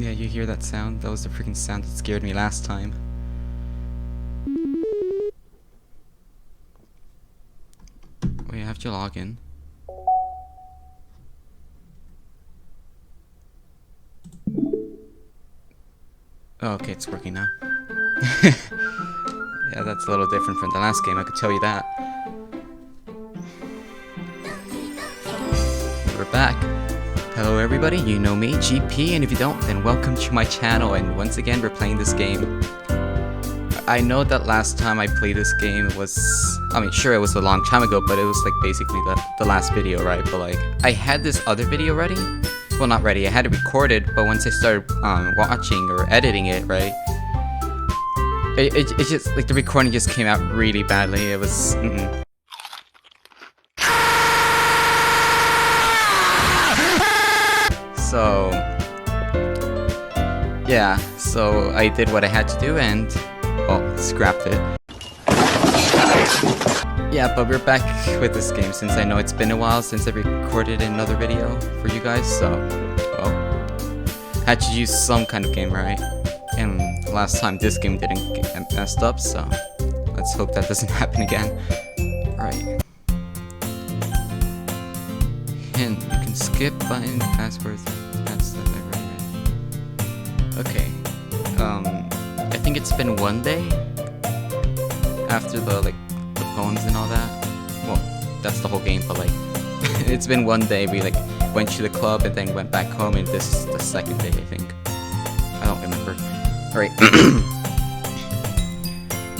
Yeah, you hear that sound? That was the freaking sound that scared me last time. Wait, I have to log in. Oh, okay, it's working now. Yeah, that's a little different from the last game, I could tell you that. We're back. Hello everybody, you know me, GP, and if you don't, then welcome to my channel, and once again, we're playing this game. I know that last time I played this game was, sure it was a long time ago, but it was like basically the last video, right? But like, I had this other video ready. Well, not ready, I had it recorded, but once I started watching or editing it, right? It just, like, the recording just came out really badly. It was, So, yeah, so I did what I had to do and, well, scrapped it. Yeah, but we're back with this game since I know it's been a while since I recorded another video for you guys, so, well, had to use some kind of game, right? And last time this game didn't get messed up, so let's hope that doesn't happen again. Alright. Hint, you can skip button, passwords, that's the right. Okay. I think it's been one day after the poems and all that. Well, that's the whole game, but like, it's been one day. We like went to the club and then went back home, and this is the second day, I think. I don't remember. Alright.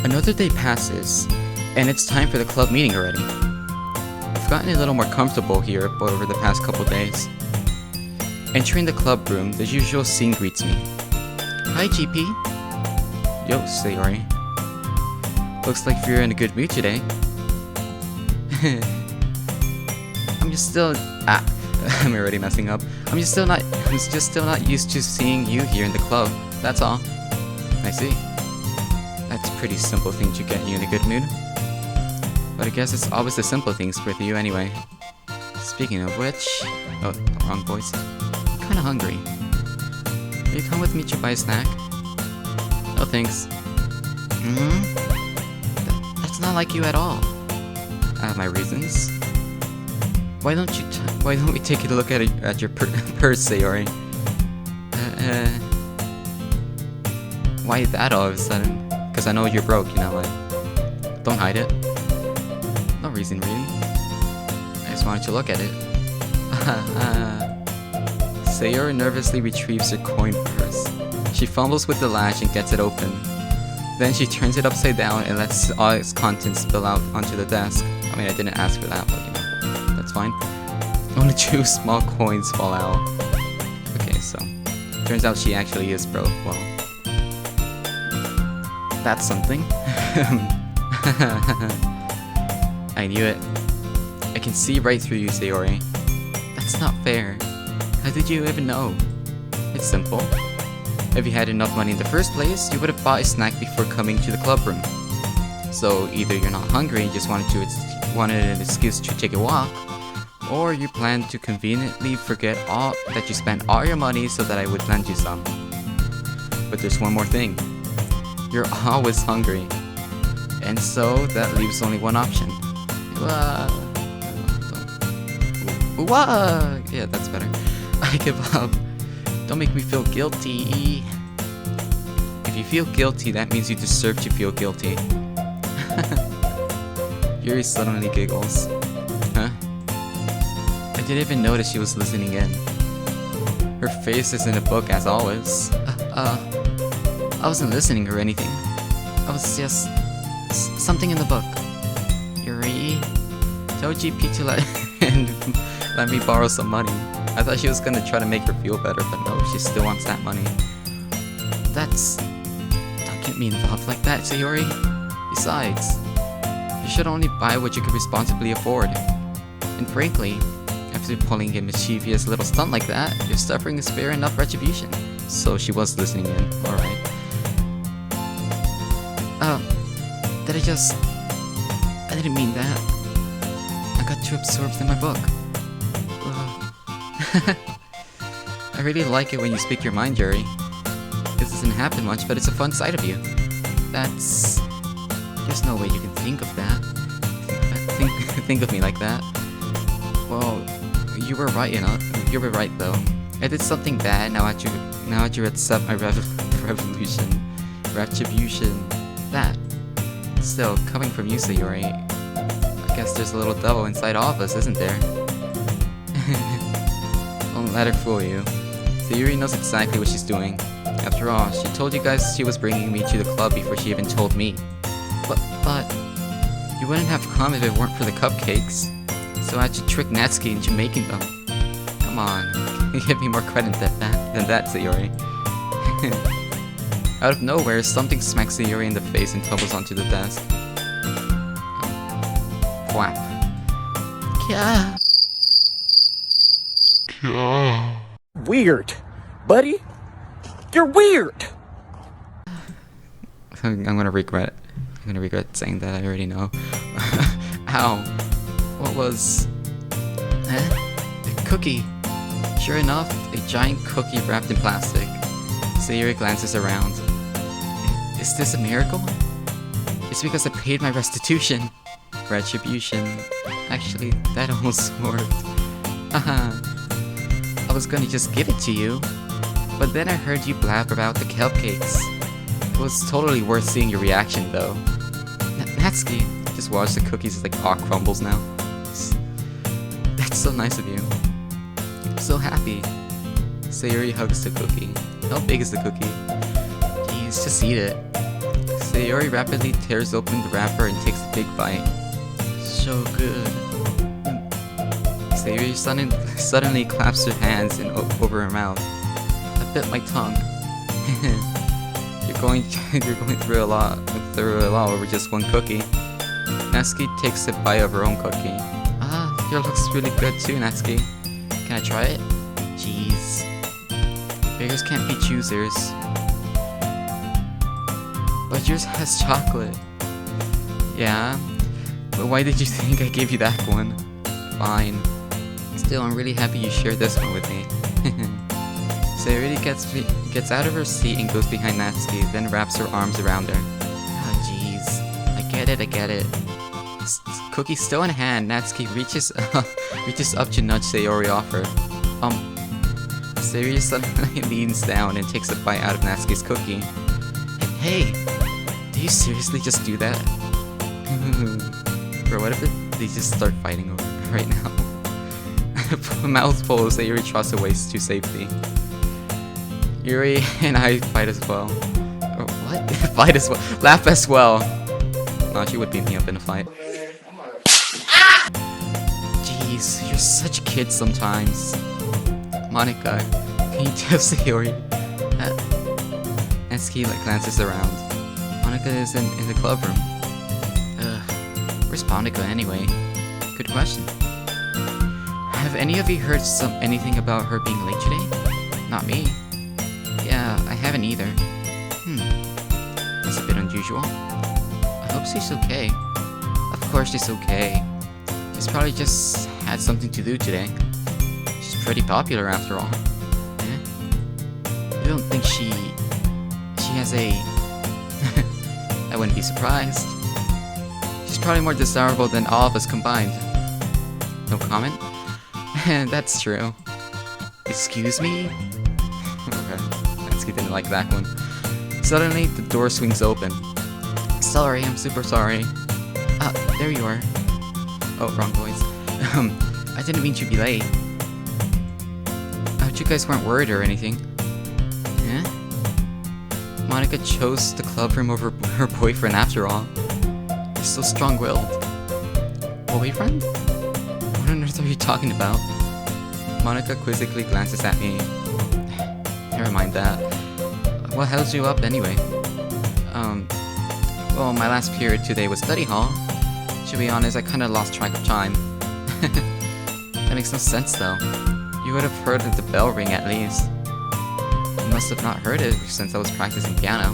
Another day passes, and it's time for the club meeting already. I've gotten a little more comfortable here over the past couple days. Entering the club room, the usual scene greets me. Hi, GP. Yo, Sayori. Looks like you're in a good mood today. I'm just still... I'm already messing up. I'm just still not used to seeing you here in the club. That's all. I see. That's a pretty simple thing to get you in a good mood. But I guess it's always the simple things with you anyway. Speaking of which... Oh, wrong voice. I'm kinda hungry. Will you come with me to buy a snack? No thanks. That's not like you at all. I have my reasons. Why don't we take a look at your purse, Sayori? Why that all of a sudden? Because I know you're broke, you know, like, don't hide it. No reason, really. I just wanted to look at it. Sayori nervously retrieves her coin purse. She fumbles with the latch and gets it open. Then she turns it upside down and lets all its contents spill out onto the desk. I mean, I didn't ask for that, but you know, that's fine. Only 2 small coins fall out. Okay, so turns out she actually is broke. Well, that's something. I knew it. I can see right through you, Sayori. That's not fair. How did you even know? It's simple. If you had enough money in the first place, you would have bought a snack before coming to the club room. So either you're not hungry and just wanted an excuse to take a walk, or you planned to conveniently forget that you spent all your money so that I would lend you some. But there's one more thing. You're always hungry. And so that leaves only one option. Yeah, that's better. I give up. Don't make me feel guilty. If you feel guilty, that means you deserve to feel guilty. Yuri suddenly giggles. Huh? I didn't even notice she was listening in. Her face is in the book as always. I wasn't listening or anything. I was just... something in the book. Yuri... Tell GP to let me borrow some money. I thought she was gonna try to make her feel better, but no, she still wants that money. Don't get me involved like that, Sayori. Besides, you should only buy what you can responsibly afford. And frankly, after pulling a mischievous little stunt like that, you're suffering a fair enough retribution. So she was listening in, alright. I didn't mean that. I got too absorbed in my book. I really like it when you speak your mind, Yuri. This doesn't happen much, but it's a fun side of you. That's... There's no way you can think of that. Think of me like that. Well, you were right, you know. You were right, though. I did something bad. Now that you accept my retribution. That. Still, coming from you, Sayori, I guess there's a little devil inside all of us, isn't there? Don't let her fool you. Sayori knows exactly what she's doing. After all, she told you guys she was bringing me to the club before she even told me. But you wouldn't have come if it weren't for the cupcakes. So I had to trick Natsuki into making them. Come on, give me more credit than that, Sayori. Out of nowhere, something smacks Sayori in the face and tumbles onto the desk. Whap. Yeah. Weird, buddy. You're weird. I'm gonna regret saying that. I already know. Ow. What was... A cookie. Sure enough, a giant cookie wrapped in plastic. Sayori glances around. Is this a miracle? It's because I paid my restitution. Retribution. Actually, that almost worked. Haha. I was gonna just give it to you, but then I heard you blab about the cupcakes. It was totally worth seeing your reaction, though. Natsuki, just watch the cookies as like all crumbles now. That's so nice of you. I'm so happy. Sayori hugs the cookie. How big is the cookie? Jeez, just eat it. Sayori rapidly tears open the wrapper and takes a big bite. So good. Sayori suddenly claps her hands over her mouth. I bit my tongue. You're going through a lot over just one cookie. Natsuki takes a bite of her own cookie. Yours looks really good too, Natsuki. Can I try it? Jeez. Beggars can't be choosers. But yours has chocolate. Yeah? But why did you think I gave you that one? Fine. Still, I'm really happy you shared this one with me. Sayori gets out of her seat and goes behind Natsuki, then wraps her arms around her. Ah, jeez. I get it. Cookie still in hand, Natsuki reaches up to nudge Sayori off her. Sayori suddenly leans down and takes a bite out of Natsuki's cookie. Hey, do you seriously just do that? Bro, what if they just start fighting over it right now? A mouthful of Sayori trots away to safety. Yuri and I fight as well. Or what? Fight as well. Laugh as well. No, she would beat me up in a fight. Jeez, you're such kids sometimes. Monica, can you tell Sayori? Natsuki glances around. Monica is in the club room. Where's Monica anyway? Good question. Have any of you heard anything about her being late today? Not me. Yeah, I haven't either. That's a bit unusual. I hope she's okay. Of course she's okay. She's probably just had something to do today. She's pretty popular after all. You don't think she has a... I wouldn't be surprised. She's probably more desirable than all of us combined. No comment? That's true. Excuse me? Okay, Natsuki didn't like that one. Suddenly, the door swings open. Sorry, I'm super sorry. There you are. Oh, wrong voice. I didn't mean to be late. I hope you guys weren't worried or anything. Yeah? Monica chose the club room over her boyfriend after all. You're so strong-willed. Boyfriend? What on earth are you talking about? Monica quizzically glances at me. Never mind that. What held you up anyway? Well, my last period today was study hall. To be honest, I kinda lost track of time. That makes no sense though. You would have heard the bell ring at least. You must have not heard it since I was practicing piano.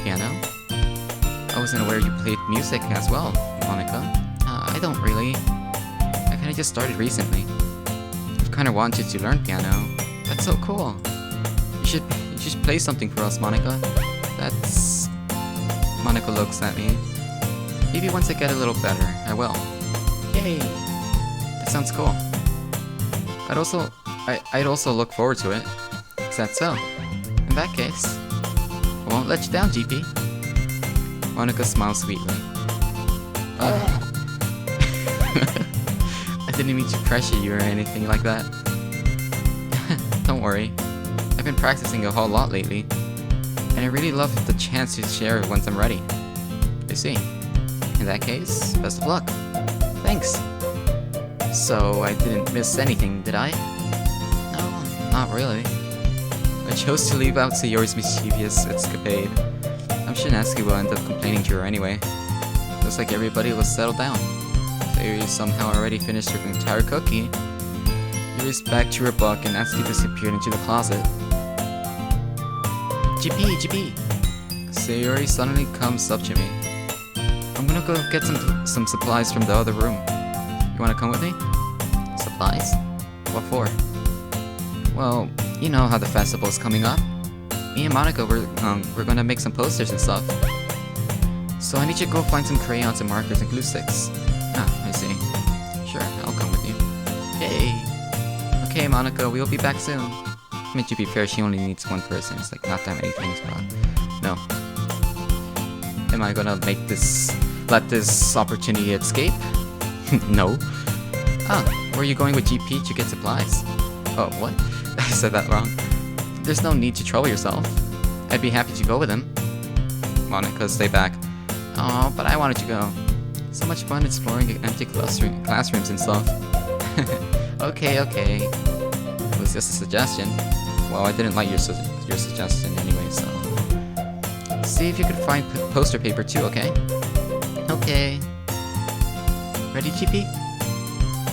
Piano? I wasn't aware you played music as well, Monica. I don't really. I kinda just started recently. I've kinda wanted to learn piano, but That's so cool. You should play something for us, Monica. That's... Monica looks at me. Maybe once I get a little better, I will. Yay! That sounds cool. I'd also look forward to it. Is that so? In that case, I won't let you down, GP. Monica smiles sweetly. I didn't mean to pressure you or anything like that. Don't worry. I've been practicing a whole lot lately, and I really love the chance to share it once I'm ready. I see. In that case, best of luck. Thanks. So, I didn't miss anything, did I? No, not really. I chose to leave out Sayori's mischievous escapade. I'm sure Natsuki will end up complaining to her anyway. Looks like everybody was settled down. Sayori somehow already finished her entire cookie. Yuri's back to her book and Natsuki disappeared into the closet. GP! Sayori suddenly comes up to me. I'm gonna go get some supplies from the other room. You wanna come with me? Supplies? What for? Well, you know how the festival is coming up. Me and Monica, we're gonna make some posters and stuff. So I need you to go find some crayons and markers and glue sticks. Ah, I see. Sure, I'll come with you. Yay! Okay, Monica, we'll be back soon. I mean, to be fair, she only needs one person. It's like not that many things, but no. Am I gonna let this opportunity escape? No. Ah, where are you going with GP to get supplies? Oh, what? I said that wrong. There's no need to trouble yourself. I'd be happy to go with him. Monica, stay back. Oh, but I wanted to go. So much fun exploring empty classrooms and stuff. Okay. It was just a suggestion. Well, I didn't like your suggestion anyway, so... See if you could find poster paper too, okay? Okay. Ready, GP?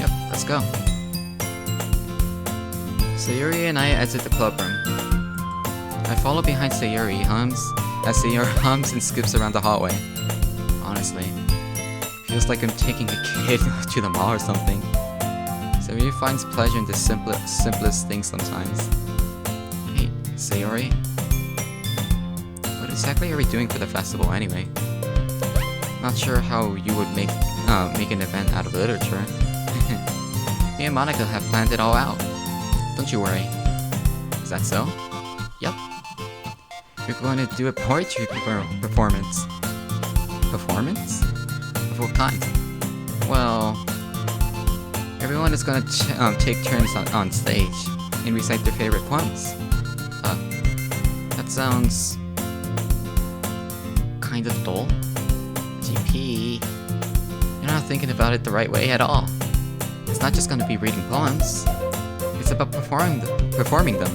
Yep, let's go. Sayori and I exit the club room. I follow behind Sayori, as Sayori hums and skips around the hallway. Honestly, feels like I'm taking a kid to the mall or something. Sayori finds pleasure in the simplest things sometimes. Hey, Sayori? What exactly are we doing for the festival anyway? Not sure how you would make an event out of literature. Me and Monica have planned it all out. Don't you worry. Is that so? Yep. We're going to do a poetry performance. Performance? Of what kind? Well, everyone is going to take turns on stage and recite their favorite poems. That sounds kind of dull. GP, you're not thinking about it the right way at all. It's not just going to be reading poems. It's about performing them.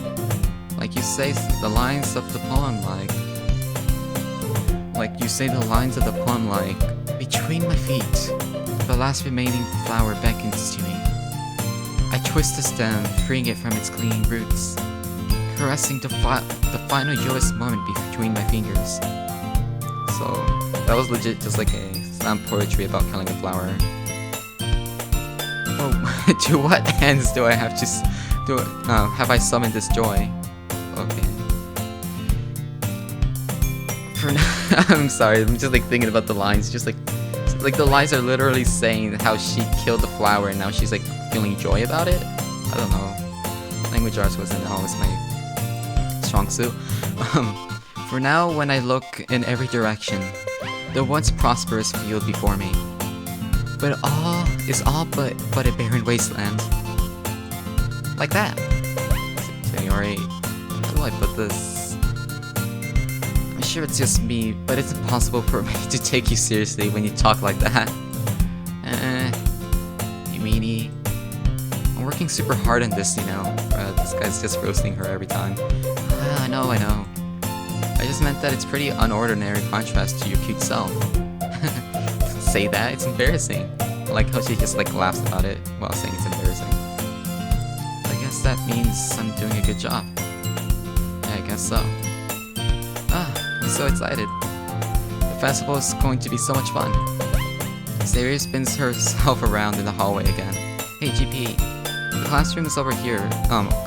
Like you say the lines of the poem like, between my feet, the last remaining flower beckons to me. I twist the stem, freeing it from its clinging roots, caressing the final joyous moment between my fingers. So, that was legit just like a slam poetry about killing a flower. Oh, to what ends do I have have I summoned this joy? Okay. For now, I'm sorry, I'm just like thinking about the lines, just like the lines are literally saying how she killed the flower and now she's like feeling joy about it? I don't know. Language arts wasn't always my strong suit. For now, when I look in every direction, the once prosperous field before me. But all is all but a barren wasteland. Like that. Sayori, how do I put this? I'm sure it's just me, but it's impossible for me to take you seriously when you talk like that. You meanie. I'm working super hard on this, you know. This guy's just roasting her every time. I know. I just meant that it's pretty unordinary contrast to your cute self. Say that, it's embarrassing. I like how she just like laughs about it while saying it's embarrassing. I guess that means I'm doing a good job. Yeah, I guess so. I'm so excited. The festival is going to be so much fun. Sayori spins herself around in the hallway again. Hey GP, classroom is over here.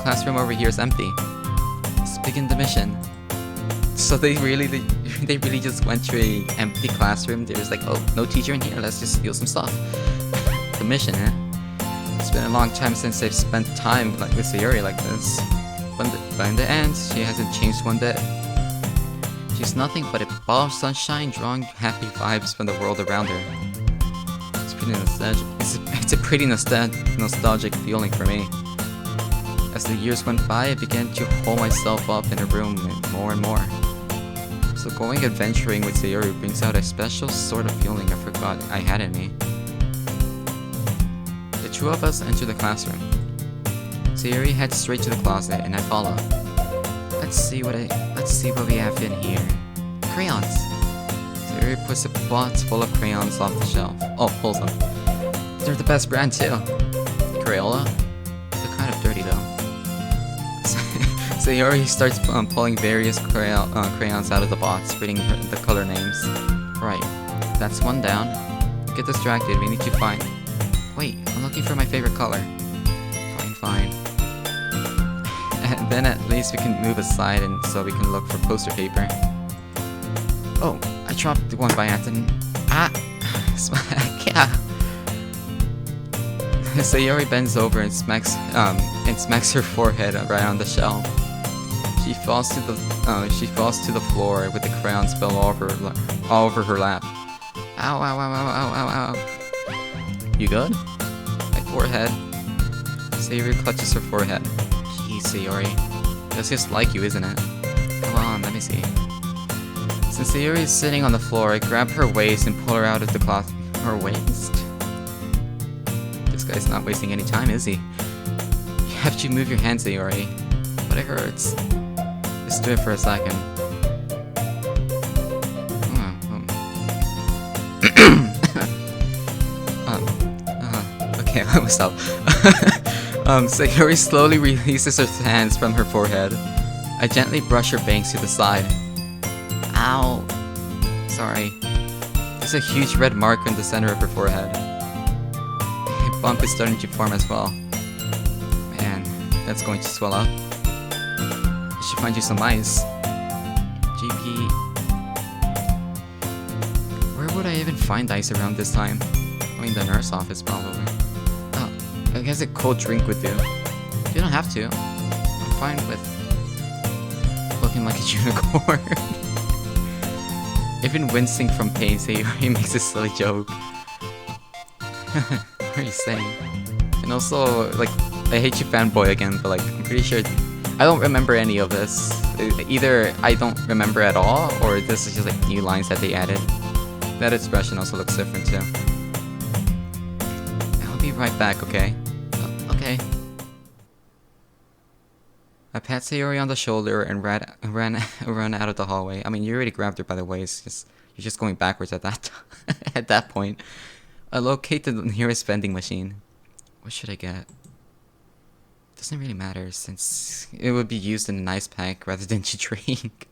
Classroom over here is empty. Let's begin the mission. So they really just went to a empty classroom. They was like, oh, no teacher in here. Let's just steal some stuff. The mission, eh? It's been a long time since I've spent time like with Sayori like this. But in the end, she hasn't changed one bit. She's nothing but a ball of sunshine, drawing happy vibes from the world around her. It's pretty nostalgic. It's a pretty nostalgic feeling for me. As the years went by, I began to hole myself up in a room more and more. So going adventuring with Sayori brings out a special sort of feeling I forgot I had in me. The two of us enter the classroom. Sayori heads straight to the closet, and I follow. Let's see what we have in here. Crayons. Sayori puts a box full of crayons off the shelf. Oh, pulls them. They're the best brand too. Crayola? They're kind of dirty though. Sayori starts pulling various crayons out of the box, reading the color names. Right, that's one down. Get distracted, we need to find... Wait, I'm looking for my favorite color. Fine. And then at least we can move aside and so we can look for poster paper. Oh, I dropped one by accident. Ah! Yeah. Sayori bends over and smacks her forehead right on the shelf. She falls to the floor with the crayons spill all over her lap. Ow. You good? My forehead. Sayori clutches her forehead. Jeez, Sayori. That's just like you, isn't it? Come on, let me see. Since Sayori is sitting on the floor, I grab her waist and pull her out of the cloth. Her waist? This guy's not wasting any time, is he? You have to move your hands, Sayori. But it hurts. Just do it for a second. Okay, I will stop. Sayori slowly releases her hands from her forehead. I gently brush her bangs to the side. Ow. Sorry. There's a huge red mark on the center of her forehead. A bump is starting to form as well. Man, that's going to swell up. I should find you some ice. GP. Where would I even find ice around this time? I mean, the nurse office probably. Oh, I guess a cold drink would do. You don't have to. I'm fine with looking like a unicorn. Even wincing from pain, Sayori makes a silly joke. What are you saying? And also, like, I hate you fanboy again, but like, I'm pretty sure I don't remember any of this. Either I don't remember at all, or this is just like new lines that they added. That expression also looks different too. I'll be right back, okay? Okay. I pat Sayori on the shoulder and ran out of the hallway. I mean, you already grabbed her by the waist. You're just going backwards at that at that point. I locate the nearest vending machine. What should I get? Doesn't really matter since it would be used in an ice pack rather than to drink.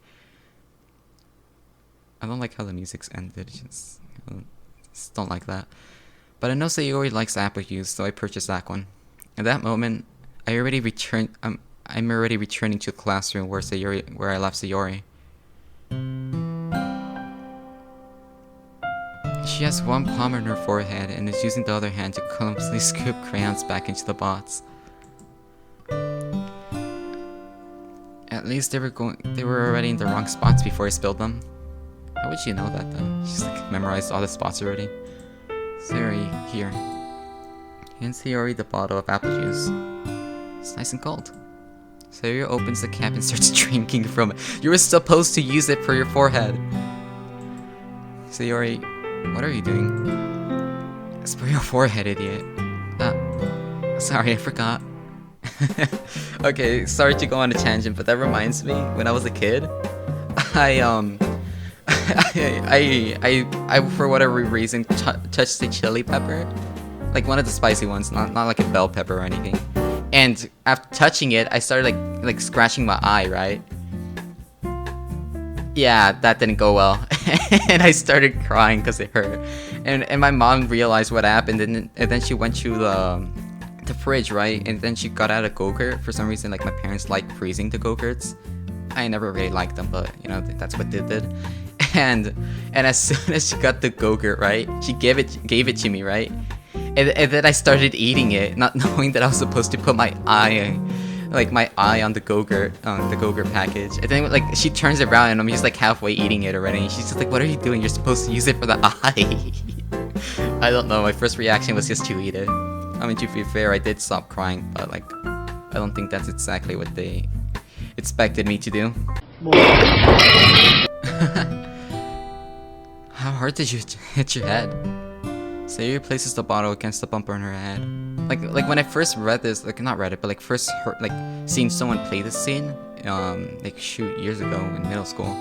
I don't like how the music's ended. Just don't like that. But I know Sayori likes apple juice, so I purchased that one. At that moment, I'm already returning to the classroom where I left Sayori. She has one palm on her forehead and is using the other hand to clumsily scoop crayons back into the box. At least they were already in the wrong spots before I spilled them. How would you know that though? She's like memorized all the spots already. Sayori, here. Hands Sayori the bottle of apple juice. It's nice and cold. Sayori opens the cap and starts drinking from it. You were supposed to use it for your forehead. Sayori, what are you doing? It's for your forehead, idiot. Sorry, I forgot. Okay, sorry to go on a tangent, but that reminds me, when I was a kid, I for whatever reason touched the chili pepper, like one of the spicy ones, not like a bell pepper or anything. And after touching it, I started like scratching my eye, right? Yeah, that didn't go well. And I started crying because it hurt. And my mom realized what happened, and then she went to the the fridge, right? And then she got out a go-gurt. For some reason, like, my parents like freezing the go-gurts. I never really liked them, but, you know, that's what they did. And as soon as she got the go-gurt, right, she gave it to me, right? And then I started eating it, not knowing that I was supposed to put my eye on the go-gurt package. And then, like, she turns around and I'm just, like, halfway eating it already. And she's just like, what are you doing? You're supposed to use it for the eye. I don't know, my first reaction was just to eat it. I mean, to be fair, I did stop crying, but, like, I don't think that's exactly what they expected me to do. How hard did you hit your head? Sayori places the bottle against the bumper on her head. Like when I first read this, like not read it, but like first heard, like seen someone play this scene, like shoot, years ago in middle school.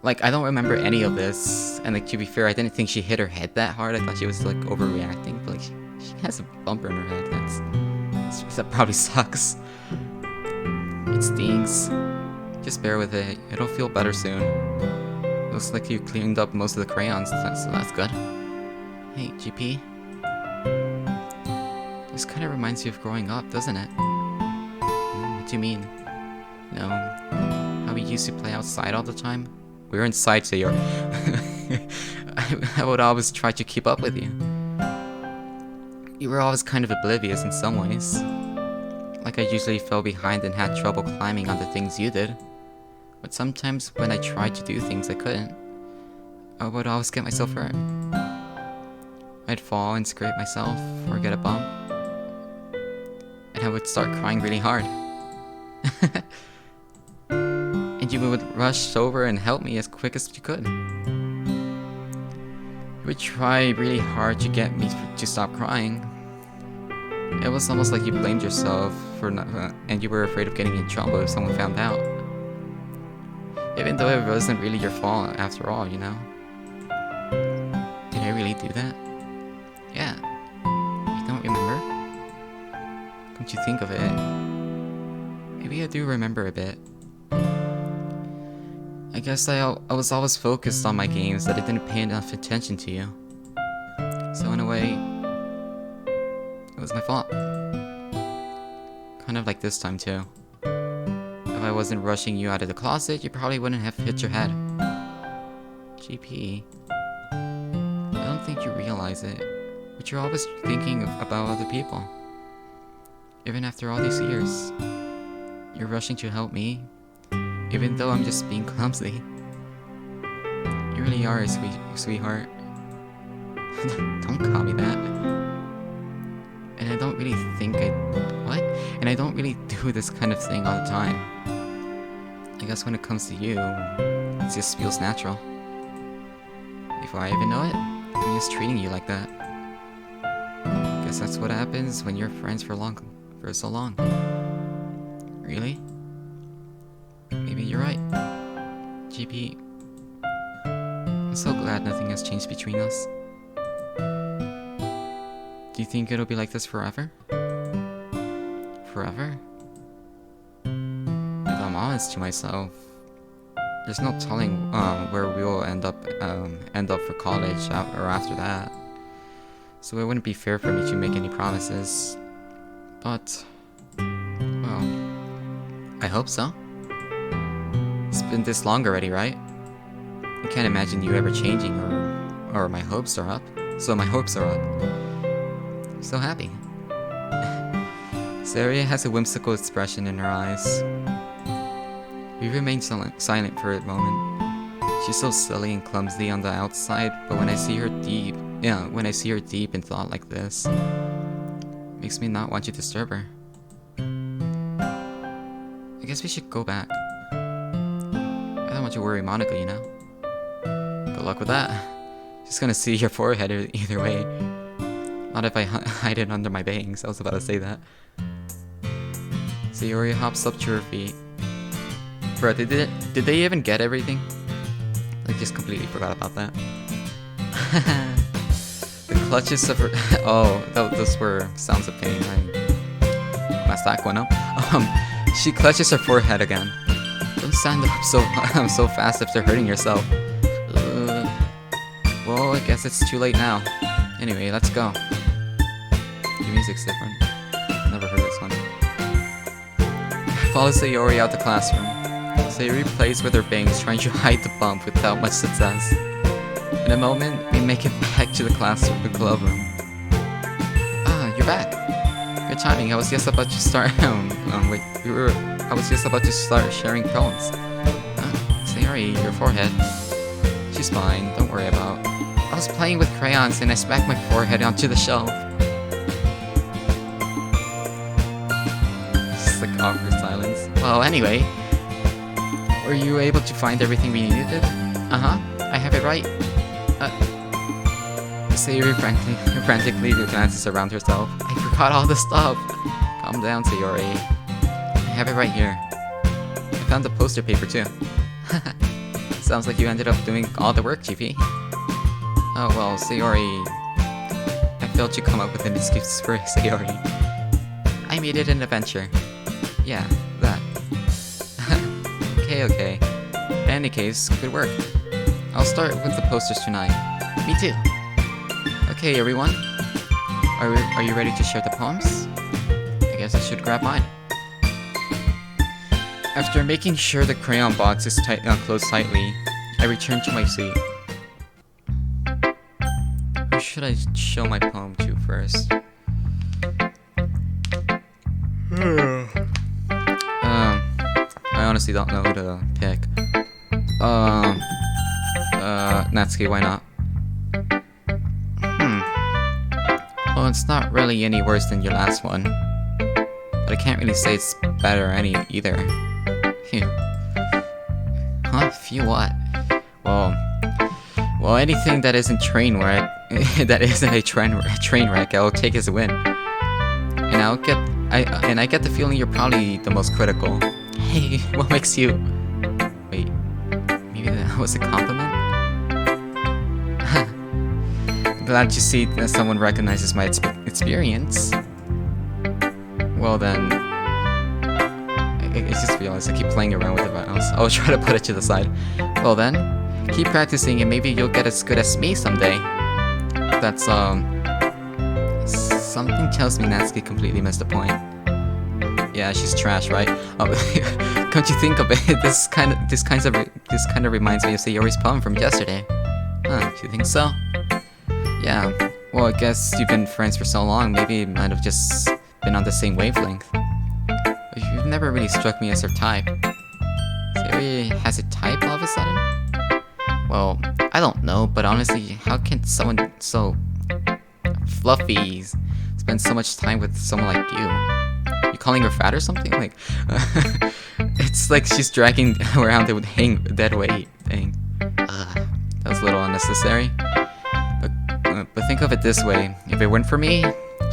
Like I don't remember any of this, and like to be fair, I didn't think she hit her head that hard. I thought she was like overreacting, but like she has a bumper in her head. That probably sucks. It stings. Just bear with it. It'll feel better soon. Looks like you cleaned up most of the crayons, so that's good. Hey, GP. This kind of reminds you of growing up, doesn't it? What do you mean? No. How we used to play outside all the time? We were inside, so you're... I would always try to keep up with you. You were always kind of oblivious in some ways. Like I usually fell behind and had trouble climbing on the things you did. But sometimes when I tried to do things I couldn't, I would always get myself hurt. I'd fall and scrape myself or get a bump. And I would start crying really hard. And you would rush over and help me as quick as you could. You would try really hard to get me to stop crying. It was almost like you blamed yourself for not, and you were afraid of getting in trouble if someone found out. Even though it wasn't really your fault after all, you know? Did I really do that? Yeah. You don't remember? Come to think of it, maybe I do remember a bit. I guess I was always focused on my games that I didn't pay enough attention to you. So in a way, it was my fault. Kind of like this time too. If I wasn't rushing you out of the closet, you probably wouldn't have hit your head. GP, I don't think you realize it, but you're always thinking about other people. Even after all these years, you're rushing to help me, even though I'm just being clumsy. You really are a sweetheart. Don't call me that. And I don't really think what? And I don't really do this kind of thing all the time. I guess when it comes to you, it just feels natural. Before I even know it, I'm just treating you like that. Guess that's what happens when you're friends for so long. Really? Maybe you're right. GP, I'm so glad nothing has changed between us. Do you think it'll be like this forever? Forever? If I'm honest to myself, there's no telling where we will end up for college or after that. So it wouldn't be fair for me to make any promises. But, well, I hope so. It's been this long already, right? I can't imagine you ever changing, or my hopes are up. So my hopes are up. I'm so happy. Saria has a whimsical expression in her eyes. We remain silent for a moment. She's so silly and clumsy on the outside, but when I see her deep in thought like this, it makes me not want to disturb her. I guess we should go back. I don't want to worry Monica, you know? Good luck with that. She's gonna see your forehead either way. Not if I hide it under my bangs. I was about to say that. Sayori hops up to her feet. Bro, did they even get everything? I just completely forgot about that. The clutches of her... Oh, those were sounds of pain. I messed that one up. She clutches her forehead again. Don't stand up so fast after hurting yourself. Well, I guess it's too late now. Anyway, let's go. Give me music's different. Never heard this one. Follows Sayori out the classroom. Sayori plays with her bangs, trying to hide the bump without much success. In a moment, we make it back to the classroom, the glove room. Ah, you're back. Good timing. I was just about to start. I was just about to start sharing poems. Sayori, your forehead. She's fine. Don't worry about. I was playing with crayons and I smacked my forehead onto the shelf. Just like awkward silence. Well, anyway, were you able to find everything we needed? I have it right. Sayori frantically glances around herself. I forgot all the stuff. Calm down, Sayori. I have it right here. I found the poster paper too. Sounds like you ended up doing all the work, GP. Oh well, Sayori. I failed to come up with an excuse for Sayori. I made it an adventure. Yeah, that. Okay. In any case, good work. I'll start with the posters tonight. Me too. Okay, everyone. Are you ready to share the poems? I guess I should grab mine. After making sure the crayon box is closed tightly, I return to my seat. Who should I show my poem to first? I honestly don't know who to pick. Natsuki, why not? Well, it's not really any worse than your last one. But I can't really say it's better either. Phew. Huh? Phew what? Well, anything that isn't train wreck, that isn't a train wreck, I'll take as a win. And I get the feeling you're probably the most critical. Hey, what makes you? Wait, maybe that was a compliment? Glad to see that someone recognizes my experience. Well then, I just realized I keep playing around with the buttons. I'll try to put it to the side. Well then, keep practicing and maybe you'll get as good as me someday. That's something tells me Natsuki completely missed the point. Yeah, she's trash, right? Come to think of it, this kind of reminds me of Sayori's poem from yesterday. Huh? Do you think so? Yeah. Well, I guess you've been friends for so long. Maybe you might have just been on the same wavelength. But you've never really struck me as her type. Sayori has a type all of a sudden? Well, I don't know, but honestly, how can someone so fluffy spend so much time with someone like you? You calling her fat or something? Like, it's like she's dragging around the dead weight thing. That was a little unnecessary. But think of it this way: if it weren't for me,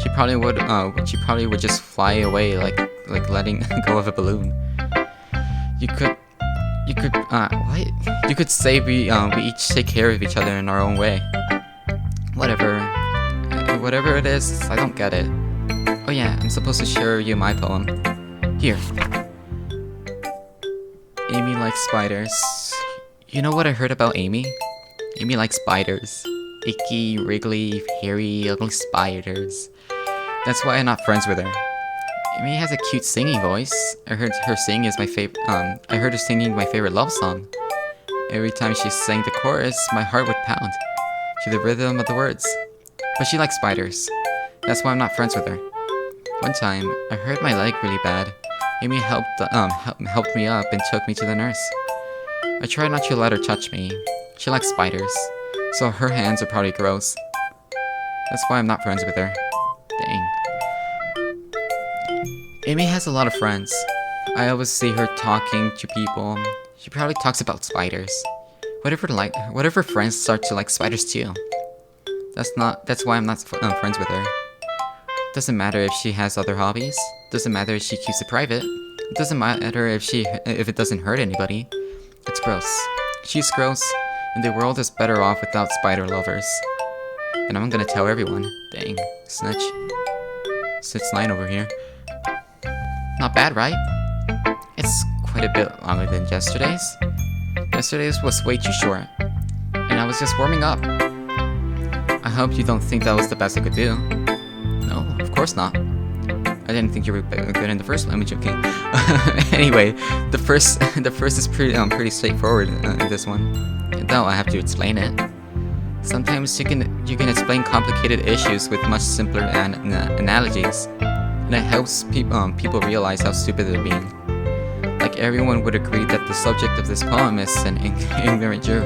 she probably would just fly away like letting go of a balloon. You could what? You could say we each take care of each other in our own way. Whatever it is, I don't get it. Oh yeah, I'm supposed to share you my poem. Here. Amy likes spiders. You know what I heard about Amy? Amy likes spiders. Icky, wriggly, hairy, ugly spiders. That's why I'm not friends with her. Amy has a cute singing voice. I heard her singing my favorite love song. Every time she sang the chorus, my heart would pound to the rhythm of the words. But she likes spiders. That's why I'm not friends with her. One time, I hurt my leg really bad. Amy helped me up and took me to the nurse. I tried not to let her touch me. She likes spiders, so her hands are probably gross. That's why I'm not friends with her. Dang. Amy has a lot of friends. I always see her talking to people. She probably talks about spiders. What if her friends start to like spiders too? That's why I'm not friends with her. Doesn't matter if she has other hobbies. Doesn't matter if she keeps it private. It doesn't matter if it doesn't hurt anybody. It's gross. She's gross, and the world is better off without spider lovers. And I'm gonna tell everyone. Dang, snitch. Sits 9 over here. Not bad, right? It's quite a bit longer than yesterday's. Yesterday's was way too short, and I was just warming up. I hope you don't think that was the best I could do. No, of course not. I didn't think you were good in the first one. I'm joking. Anyway, the first is pretty straightforward in this one. Though I have to explain it. Sometimes you can explain complicated issues with much simpler analogies, and it helps people realize how stupid they're being. Like everyone would agree that the subject of this poem is an ignorant jerk.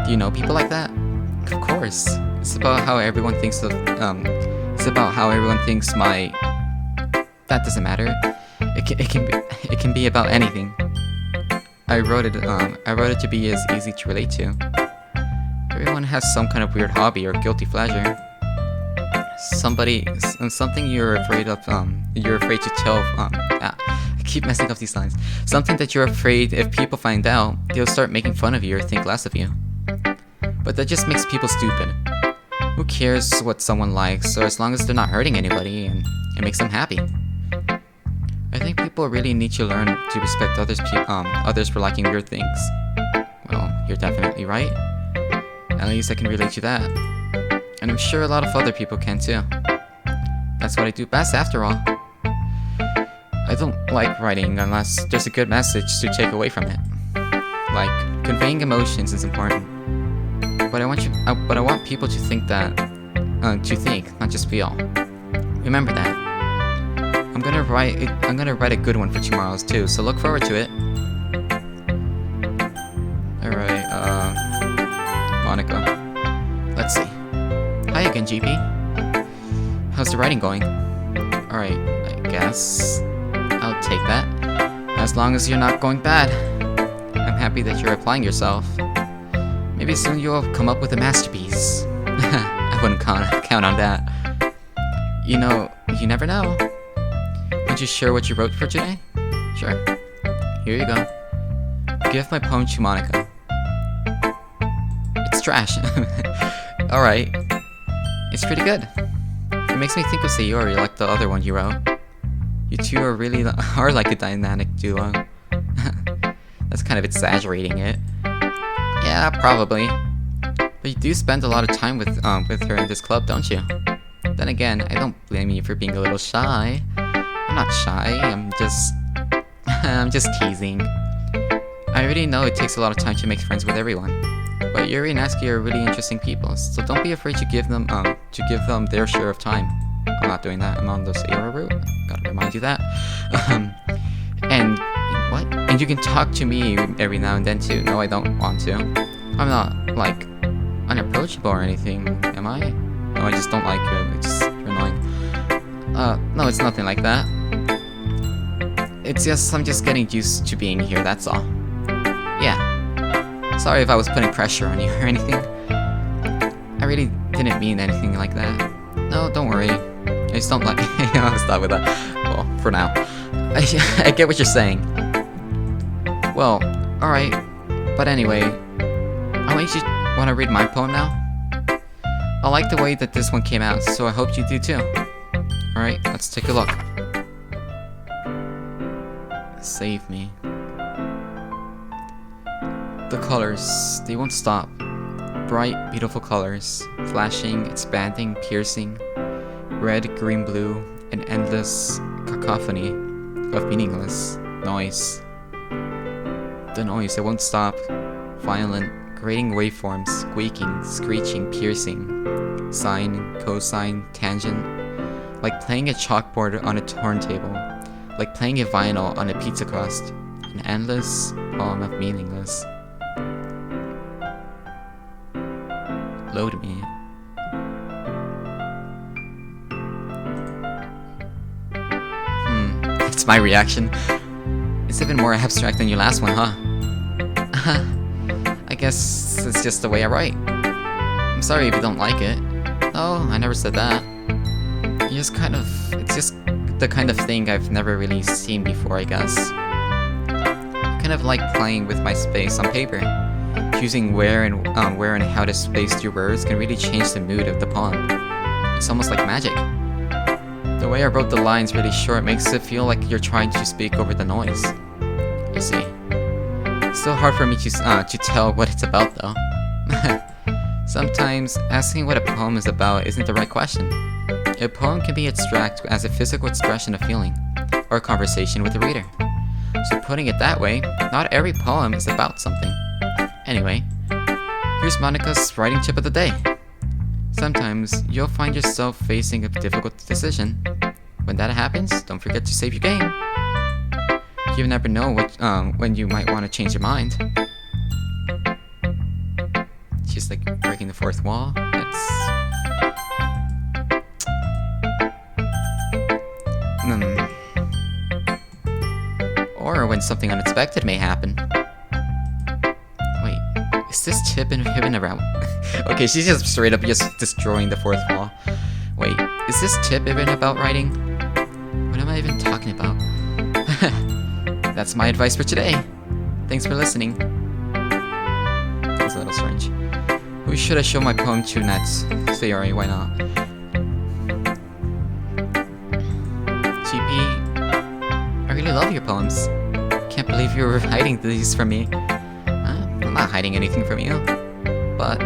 Do you know people like that? Of course. It's about how everyone thinks of. It's about how everyone thinks my. That doesn't matter. It can be about anything. I wrote it to be as easy to relate to. Everyone has some kind of weird hobby or guilty pleasure. Something you're afraid of. You're afraid to tell. I keep messing up these lines. Something that you're afraid if people find out, they'll start making fun of you or think less of you. But that just makes people stupid. Who cares what someone likes, or as long as they're not hurting anybody and it makes them happy. I think people really need to learn to respect others for liking weird things. Well, you're definitely right. At least I can relate to that. And I'm sure a lot of other people can too. That's what I do best after all. I don't like writing unless there's a good message to take away from it. Like, conveying emotions is important. But I want people to think that, not just feel. Remember that. I'm gonna write a good one for tomorrow's too, so look forward to it. Alright, Monica. Let's see. Hi again, GP. How's the writing going? Alright, I guess I'll take that. As long as you're not going bad. I'm happy that you're applying yourself. Maybe soon you'll come up with a masterpiece. I wouldn't count on that. You know, you never know. Would you share what you wrote for today? Sure. Here you go. Give my poem to Monica. It's trash. Alright. It's pretty good. It makes me think of Sayori like the other one you wrote. You two are like a dynamic duo. That's kind of exaggerating it. Yeah, probably. But you do spend a lot of time with her in this club, don't you? Then again, I don't blame you for being a little shy. I'm not shy, I'm just teasing. I already know it takes a lot of time to make friends with everyone. But Yuri and Aski are really interesting people, so don't be afraid to give them their share of time. I'm not doing that, I'm on the Sayori route. Gotta remind you that. And what? And you can talk to me every now and then too. No, I don't want to. I'm not, like, unapproachable or anything, am I? No, I just don't like you. You're annoying. No, it's nothing like that. It's just, I'm just getting used to being here, that's all. Yeah. Sorry if I was putting pressure on you or anything. I really didn't mean anything like that. No, don't worry. I just don't like... I'll stop with that. Well, for now. I get what you're saying. Well, alright. But anyway, want to read my poem now? I like the way that this one came out, so I hope you do too. Alright, let's take a look. Save me. The colors, they won't stop. Bright, beautiful colors. Flashing, expanding, piercing. Red, green, blue. An endless cacophony of meaningless noise. The noise, it won't stop. Violent, grating waveforms, squeaking, screeching, piercing. Sine, cosine, tangent. Like playing a chalkboard on a turntable. Like playing a vinyl on a pizza crust. An endless poem of meaningless. Load me. That's my reaction. It's even more abstract than your last one, huh? I guess it's just the way I write. I'm sorry if you don't like it. Oh, I never said that. It's just the kind of thing I've never really seen before, I guess. I kind of like playing with my space on paper. Choosing where and how to space your words can really change the mood of the poem. It's almost like magic. The way I wrote the lines really short makes it feel like you're trying to speak over the noise. You see. It's still hard for me to tell what it's about though. Sometimes asking what a poem is about isn't the right question. A poem can be abstract as a physical expression of feeling, or a conversation with the reader. So putting it that way, not every poem is about something. Anyway, here's Monica's writing tip of the day. Sometimes you'll find yourself facing a difficult decision. When that happens, don't forget to save your game. You never know when you might want to change your mind. She's like breaking the fourth wall. Or when something unexpected may happen. Wait, is this tip even around? Okay, she's just straight up just destroying the fourth wall. Wait, is this tip even about writing? What am I even talking about? That's my advice for today. Thanks for listening. That was a little strange. Who should I show my poem to next? Sayori, why not? GP, I really love your poems. Can't believe you were hiding these from me. I'm not hiding anything from you. But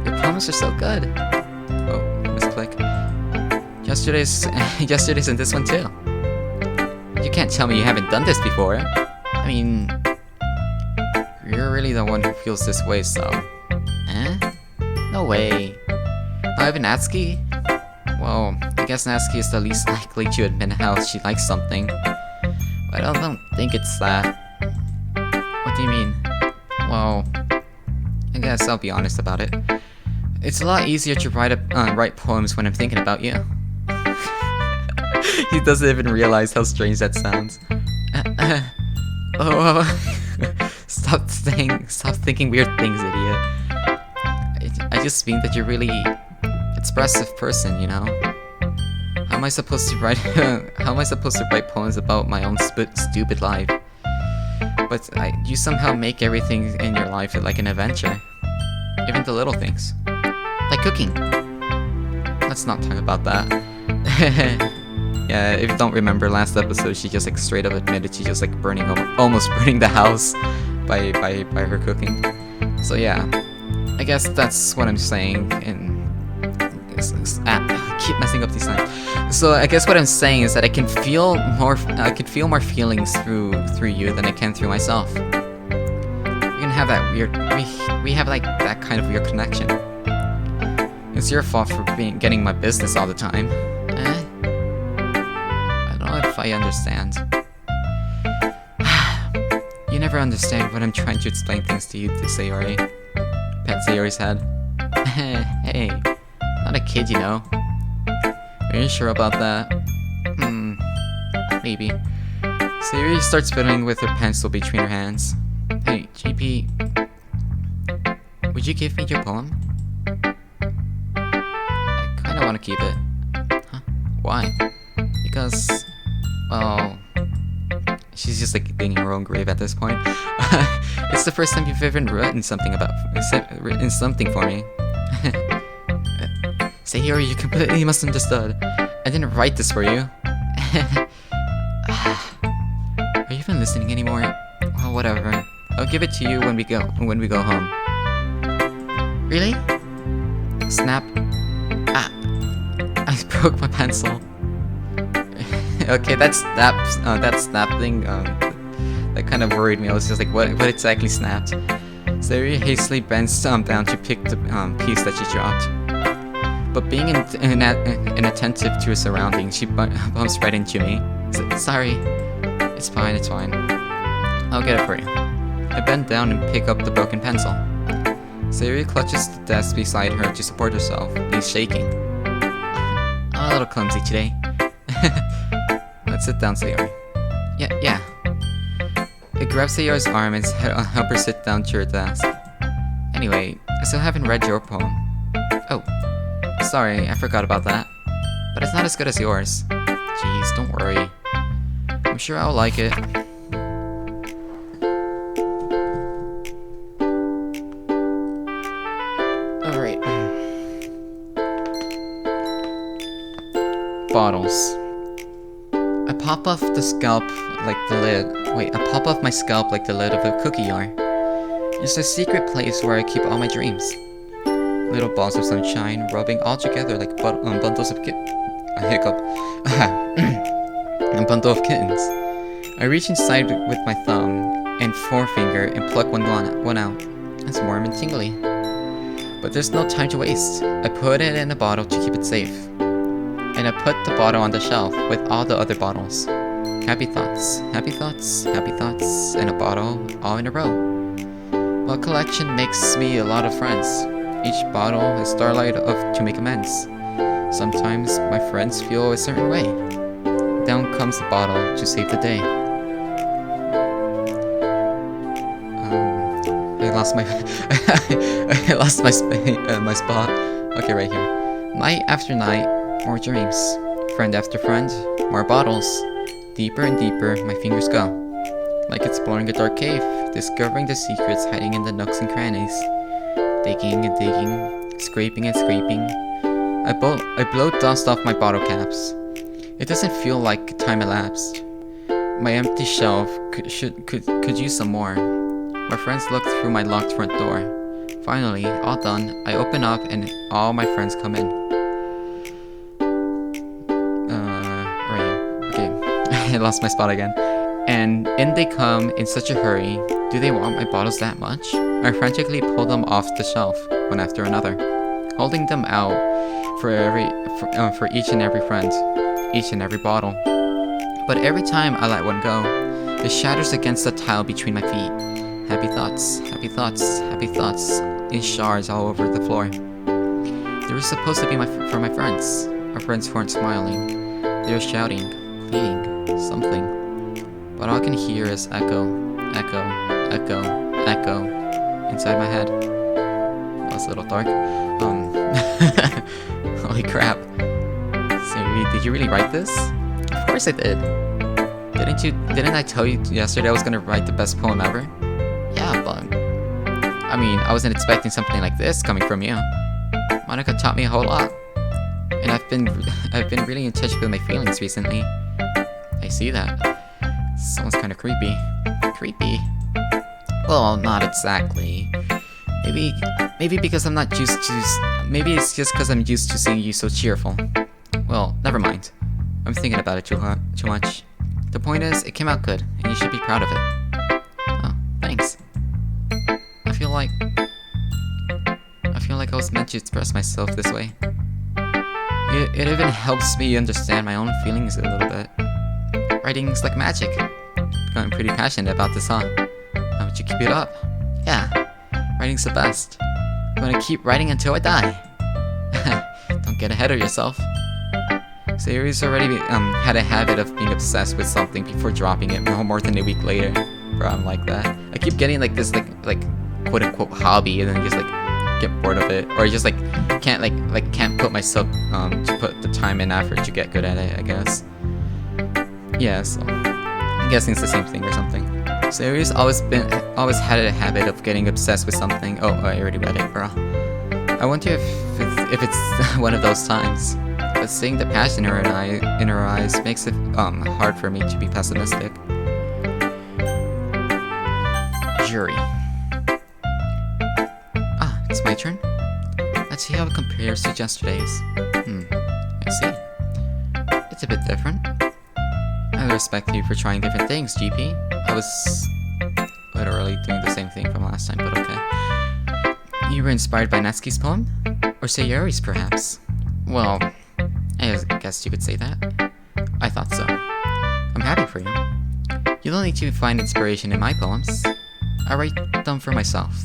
your poems are so good. Oh, misclick. Yesterday's in this one too. You can't tell me you haven't done this before. I mean, you're really the one who feels this way, so... Eh? No way. Not even Natsuki? Well, I guess Natsuki is the least likely to admit how she likes something. But I don't think it's that. What do you mean? Well, I guess I'll be honest about it. It's a lot easier to write poems when I'm thinking about you. He doesn't even realize how strange that sounds. Stop thinking weird things, idiot. I just mean that you're really expressive person, you know. How am I supposed to write poems about my own stupid life? But you somehow make everything in your life like an adventure, even the little things, like cooking. Let's not talk about that. Yeah, if you don't remember last episode, she just like straight up admitted she just like almost burning the house by her cooking. So yeah, I guess that's what I'm saying. I keep messing up these times. So I guess what I'm saying is that I can feel more feelings through you than I can through myself. We can have that weird. We have like that kind of weird connection. It's your fault for getting my business all the time. I understand. You never understand when I'm trying to explain things to you, Sayori. Pet Sayori's head. Hey, not a kid, you know. Are you sure about that? Maybe. Sayori starts fiddling with her pencil between her hands. Hey, GP, would you give me your poem? I kinda wanna keep it. Huh? Why? Because... well, she's just like digging her own grave at this point. It's the first time you've ever written something for me. Sayori, you completely misunderstood. I didn't write this for you. Are you even listening anymore? Well, whatever. I'll give it to you when we go home. Really? Snap. I broke my pencil. Okay, that snap thing, that kind of worried me. I was just like, what exactly snapped? Sayori hastily bends down to pick the piece that she dropped. But being inattentive to her surroundings, she bumps right into me. Sorry. It's fine. I'll get it for you. I bend down and pick up the broken pencil. Sayori clutches the desk beside her to support herself. He's shaking. I'm a little clumsy today. Let's sit down, Sayori. Yeah. I grab Sayori's arm and help her sit down to her desk. Anyway, I still haven't read your poem. Oh, sorry, I forgot about that. But it's not as good as yours. Jeez, don't worry. I'm sure I'll like it. Alright. Bottles. I pop off my scalp like the lid of a cookie jar. It's a secret place where I keep all my dreams. Little balls of sunshine rubbing all together like bundles of a hiccup. A bundle of kittens. I reach inside with my thumb and forefinger and pluck one out. It's warm and tingly. But there's no time to waste. I put it in a bottle to keep it safe. And I put the bottle on the shelf with all the other bottles. Happy thoughts, happy thoughts, happy thoughts, in a bottle, all in a row. Well, collection makes me a lot of friends. Each bottle is starlight to make amends. Sometimes my friends feel a certain way. Down comes the bottle to save the day. I lost my I lost my spot. Okay, right here. Night after night, more dreams. Friend after friend, more bottles. Deeper and deeper, my fingers go. Like exploring a dark cave, discovering the secrets hiding in the nooks and crannies. Digging and digging, scraping and scraping. I blow dust off my bottle caps. It doesn't feel like time elapsed. My empty shelf could use some more. My friends look through my locked front door. Finally, all done, I open up and all my friends come in. Right here. Okay, I lost my spot again. And in they come in such a hurry. Do they want my bottles that much? I frantically pull them off the shelf, one after another, holding them out for each and every friend, each and every bottle. But every time I let one go, it shatters against the tile between my feet. Happy thoughts, happy thoughts, happy thoughts, in shards all over the floor. They were supposed to be for my friends. Our friends who weren't smiling. They were shouting, pleading, something. But all I can hear is echo, echo, echo, echo, inside my head. That was a little dark. Holy crap. So, did you really write this? Of course I did. Didn't I tell you yesterday I was gonna write the best poem ever? Yeah, but I mean, I wasn't expecting something like this coming from you. Monica taught me a whole lot. And I've been really in touch with my feelings recently. I see that. Sounds kind of creepy. Creepy? Well, not exactly. Maybe because I'm not used to... Maybe it's just because I'm used to seeing you so cheerful. Well, never mind. I'm thinking about it too much. The point is, it came out good, and you should be proud of it. Oh, thanks. I feel like I was meant to express myself this way. It even helps me understand my own feelings a little bit. Writing's like magic. I'm pretty passionate about this, huh? How would you keep it up? Yeah, writing's the best. I'm gonna keep writing until I die. Don't get ahead of yourself. Sayori's already had a habit of being obsessed with something before dropping it no more than a week later. Bro, I'm like that. I keep getting like this like quote unquote hobby and then just like get bored of it, or just like can't put myself to put the time and effort to get good at it, I guess. Yeah, so I'm guessing it's the same thing or something. Sayori's always had a habit of getting obsessed with something. Oh, I already read it, bro. I wonder if it's one of those times. But seeing the passion in her eyes makes it hard for me to be pessimistic. Jury. Ah, it's my turn. Let's see how it compares to yesterday's. I see. It's a bit different. I respect you for trying different things, GP. I was literally doing the same thing from last time, but okay. You were inspired by Natsuki's poem? Or Sayori's, perhaps? Well, I guess you could say that. I thought so. I'm happy for you. You don't need to find inspiration in my poems. I write them for myself,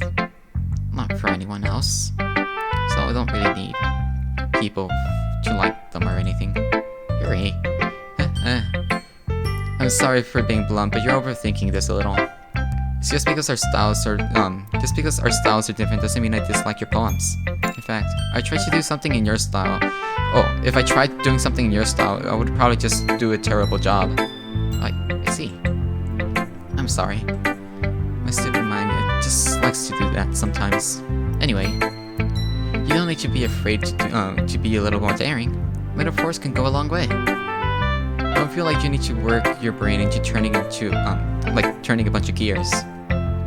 not for anyone else. So I don't really need people to like them or anything. Yuri. I'm sorry for being blunt, but you're overthinking this a little. It's just because our styles are different doesn't mean I dislike your poems. In fact, I tried to do something in your style. Oh, if I tried doing something in your style, I would probably just do a terrible job. I see. I'm sorry. My stupid mind, it just likes to do that sometimes. Anyway, you don't need to be afraid to be a little more daring. Metaphors can go a long way. Don't feel like you need to work your brain into turning a bunch of gears.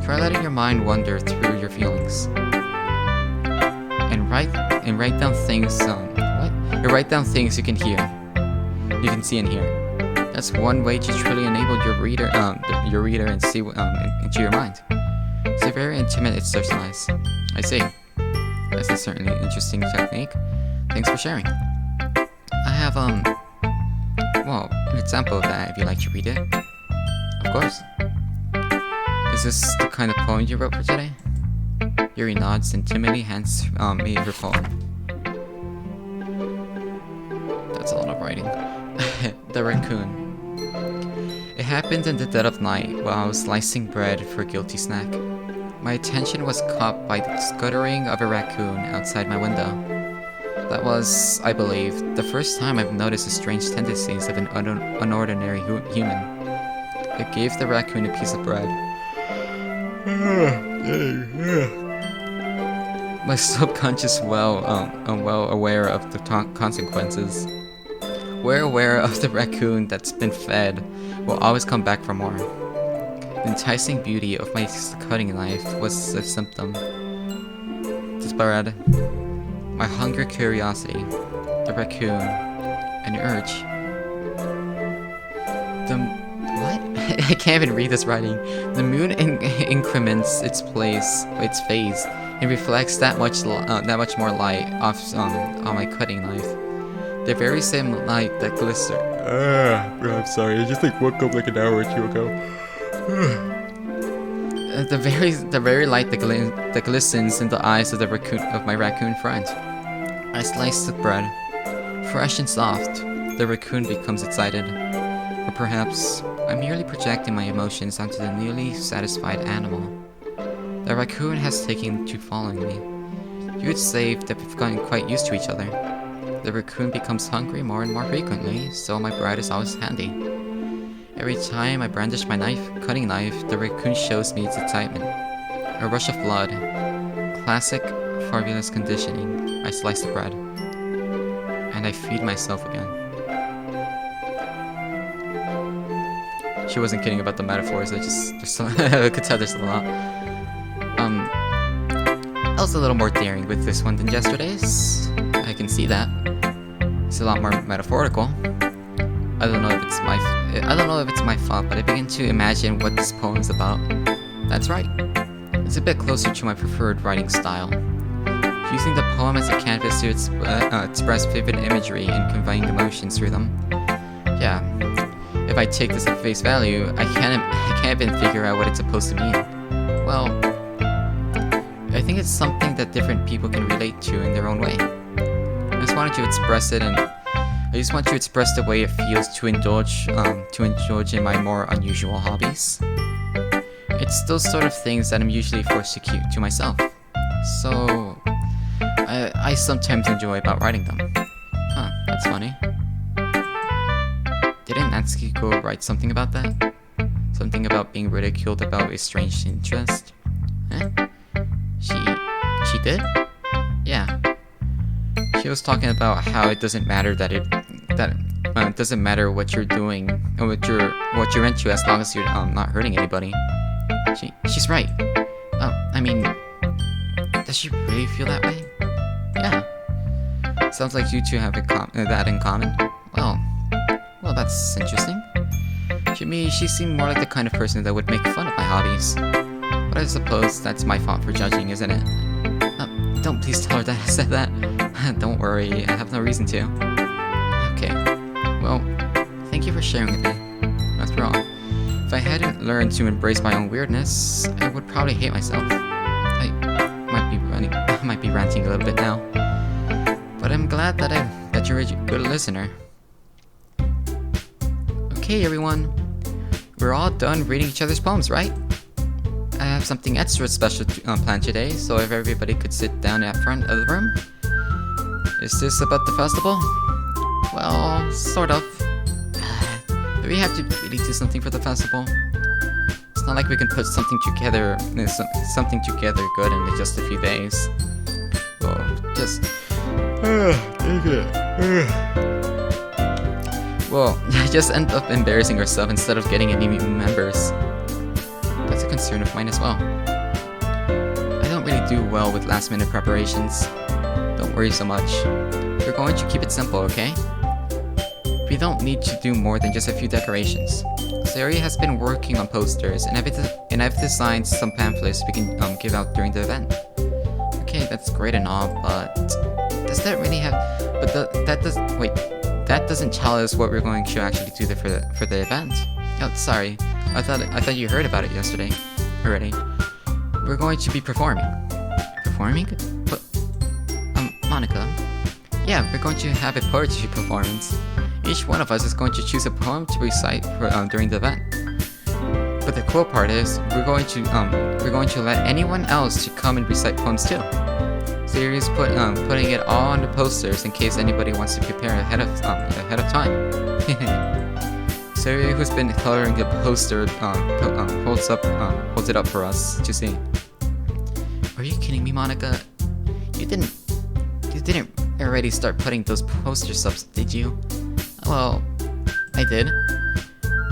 Try letting your mind wander through your feelings and write down things. You write down things you can hear, you can see and hear. That's one way to truly enable your reader, and see into your mind. It's a very intimate exercise. I see. That's a certainly interesting technique. Thanks for sharing. I have well, an example of that if you'd like to read it. Of course. Is this the kind of poem you wrote for today? Yuri nods and timidly hands me her poem. That's a lot of writing. The raccoon. It happened in the dead of night while I was slicing bread for a guilty snack. My attention was caught by the scuttering of a raccoon outside my window. That was, I believe, the first time I've noticed the strange tendencies of an unordinary human. I gave the raccoon a piece of bread. My subconscious well aware of the consequences. We're aware of the raccoon that's been fed will always come back for more. The enticing beauty of my cutting knife was a symptom. The bread, my hunger, curiosity, the raccoon, an urge. What? I can't even read this writing. The moon increments its phase, and reflects that much more light off on my cutting knife. The very same light that glisters. I'm sorry. I just woke up like an hour or two ago. The very light that glistens in the eyes of my raccoon friend. I slice the bread, fresh and soft. The raccoon becomes excited, or perhaps I'm merely projecting my emotions onto the newly satisfied animal. The raccoon has taken to following me. You would say that we've gotten quite used to each other. The raccoon becomes hungry more and more frequently, so my bread is always handy. Every time I brandish my cutting knife, the raccoon shows me its excitement. A rush of blood. Classic, fabulous conditioning. I slice the bread. And I feed myself again. She wasn't kidding about the metaphors, I could tell there's a lot. I was a little more daring with this one than yesterday's. I can see that. It's a lot more metaphorical. I don't know if it's my fault, but I begin to imagine what this poem's about. That's right. It's a bit closer to my preferred writing style. Using the poem as a canvas to express vivid imagery and conveying emotions through them. Yeah. If I take this at face value, I can't even figure out what it's supposed to mean. Well, I think it's something that different people can relate to in their own way. I just wanted to express it, and I just want to express the way it feels to indulge in my more unusual hobbies. It's those sort of things that I'm usually forced to keep to myself. So, I sometimes enjoy about writing them. Huh, that's funny. Didn't Natsuko write something about that? Something about being ridiculed about a strange interest? Eh? She did? Yeah. She was talking about how it doesn't matter it doesn't matter what you're doing or what you're into as long as you're not hurting anybody. She's right. I mean, does she really feel that way? Yeah. Sounds like you two have that in common. Well, that's interesting. To me, she seemed more like the kind of person that would make fun of my hobbies. But I suppose that's my fault for judging, isn't it? Don't please tell her that I said that. Don't worry, I have no reason to. Okay. Well, thank you for sharing with me. After all, if I hadn't learned to embrace my own weirdness, I would probably hate myself. I might be ranting a little bit now. But I'm glad that you're a good listener. Okay, everyone. We're all done reading each other's poems, right? I have something extra special planned today, so if everybody could sit down at front of the room. Is this about the festival? Well, sort of. Do we have to really do something for the festival? It's not like we can put something together good in just a few days. Well, just... Well, just end up embarrassing ourselves instead of getting any new members. That's a concern of mine as well. I don't really do well with last-minute preparations. worry so much. We're going to keep it simple, okay? We don't need to do more than just a few decorations. Sayori has been working on posters, and I've designed some pamphlets we can give out during the event. Okay, that's great and all, but does that really have? But that doesn't tell us what we're going to actually do for the event. Oh, sorry, I thought you heard about it yesterday already. We're going to be performing. Performing? But Monica. Yeah, we're going to have a poetry performance. Each one of us is going to choose a poem to recite during the event. But the cool part is, we're going to let anyone else to come and recite poems too. Sayori's putting it all on the posters in case anybody wants to prepare ahead of time. Sayori, who's been coloring the poster, holds it up for us to see. Are you kidding me, Monica? You didn't already start putting those posters up, did you? Well, I did.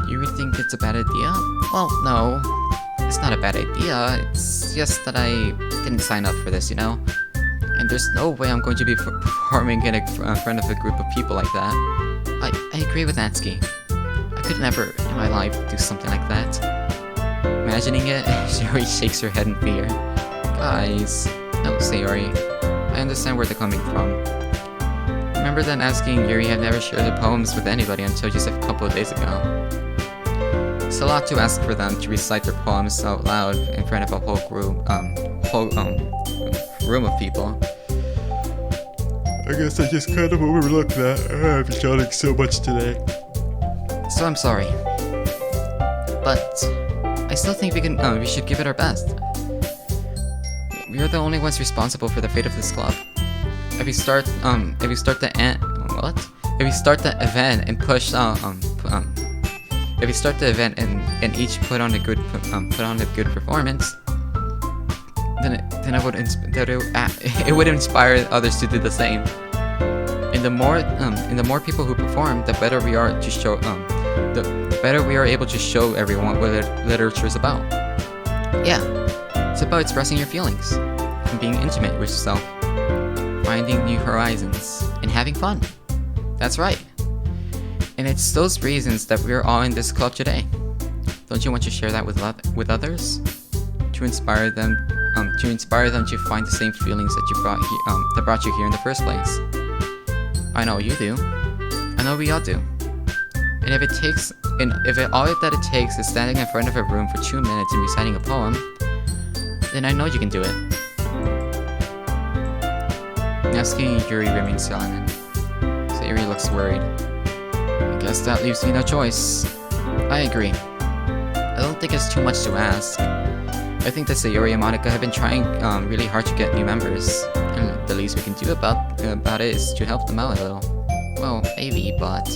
You really think it's a bad idea? Well, no. It's not a bad idea. It's just that I didn't sign up for this, you know? And there's no way I'm going to be performing in front of a group of people like that. I agree with Natsuki. I could never in my life do something like that. Imagining it, Sayori shakes her head in fear. Guys, no, Sayori. I understand where they're coming from. Remember that asking Yuri had never shared the poems with anybody until just a couple of days ago. It's a lot to ask for them to recite their poems out loud in front of a whole room of people. I guess I just kind of overlooked that. I've been yawning so much today. So I'm sorry. But I still think we should give it our best. We are the only ones responsible for the fate of this club. If we start the event and push if we start the event and each put on a good performance, then it would inspire others to do the same. And the more people who perform, the better we are able to show everyone what literature is about. Yeah, it's about expressing your feelings and being intimate with yourself, finding new horizons, and having fun. That's right. And it's those reasons that we're all in this club today. Don't you want to share that with others? To inspire them to find the same feelings that brought you here in the first place. I know you do. I know we all do. And if all that it takes is standing in front of a room for 2 minutes and reciting a poem, then I know you can do it. Natsuki and Yuri remain silent. Sayori looks worried. I guess that leaves me no choice. I agree. I don't think it's too much to ask. I think that Sayori and Monica have been trying really hard to get new members, and the least we can do about it is to help them out a little. Well, maybe, but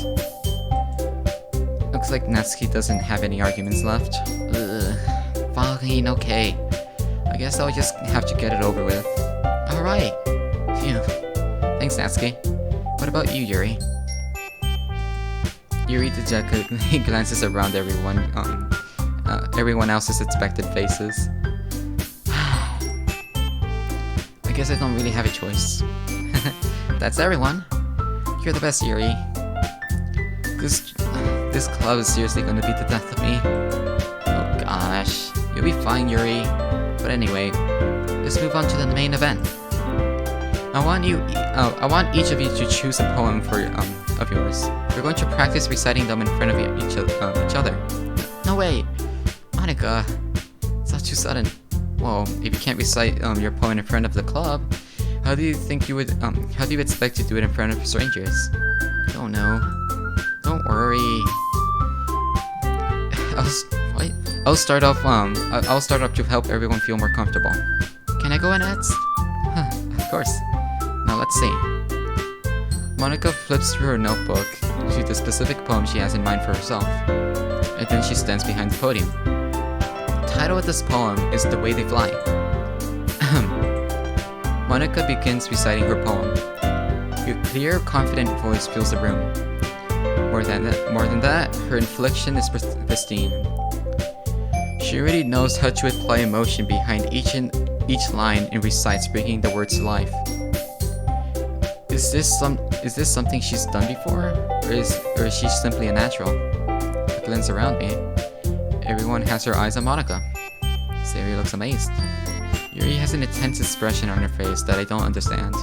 looks like Natsuki doesn't have any arguments left. Fine, okay. I guess I'll just have to get it over with. Alright. Phew. Thanks, Natsuki. What about you, Yuri? Yuri dejectedly glances around everyone else's expected faces. I guess I don't really have a choice. That's everyone. You're the best, Yuri. This club is seriously gonna beat the death of me. Oh gosh. You'll be fine, Yuri. But anyway, let's move on to the main event. I want each of you to choose a poem of yours. We're going to practice reciting them in front of each other. No way! Monica, it's not too sudden. Well, if you can't recite your poem in front of the club, how do you expect to do it in front of strangers? I don't know. Don't worry. I'll start off to help everyone feel more comfortable. Can I go next? Of course. Now let's see. Monica flips through her notebook to the specific poem she has in mind for herself, and then she stands behind the podium. The title of this poem is The Way They Fly. Monica begins reciting her poem. Her clear, confident voice fills the room. More than that, her inflection is pristine. She already knows how to apply emotion behind each line and recites, bringing the words to life. Is this something she's done before, or is she simply a natural? I glance around me. Everyone has their eyes on Monica. Sayori looks amazed. Yuri has an intense expression on her face that I don't understand.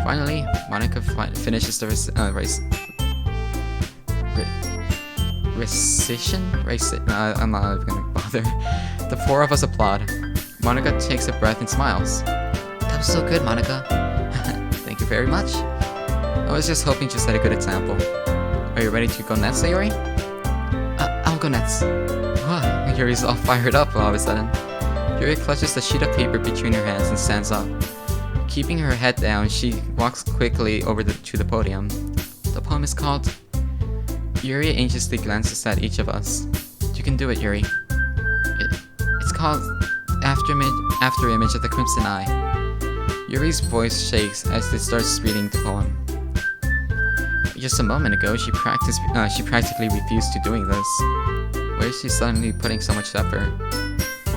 Finally, Monica finishes the recitation? I'm not even gonna bother. The four of us applaud. Monica takes a breath and smiles. That was so good, Monica. Thank you very much. I was just hoping to set a good example. Are you ready to go next, Sayori? I'll go next. Yuri's all fired up all of a sudden. Yuri clutches the sheet of paper between her hands and stands up. Keeping her head down, she walks quickly over to the podium. The poem is called... Yuri anxiously glances at each of us. You can do it, Yuri. It's called After Image of the Crimson Eye. Yuri's voice shakes as she starts reading the poem. Just a moment ago, she practically refused to doing this. Why is she suddenly putting so much effort?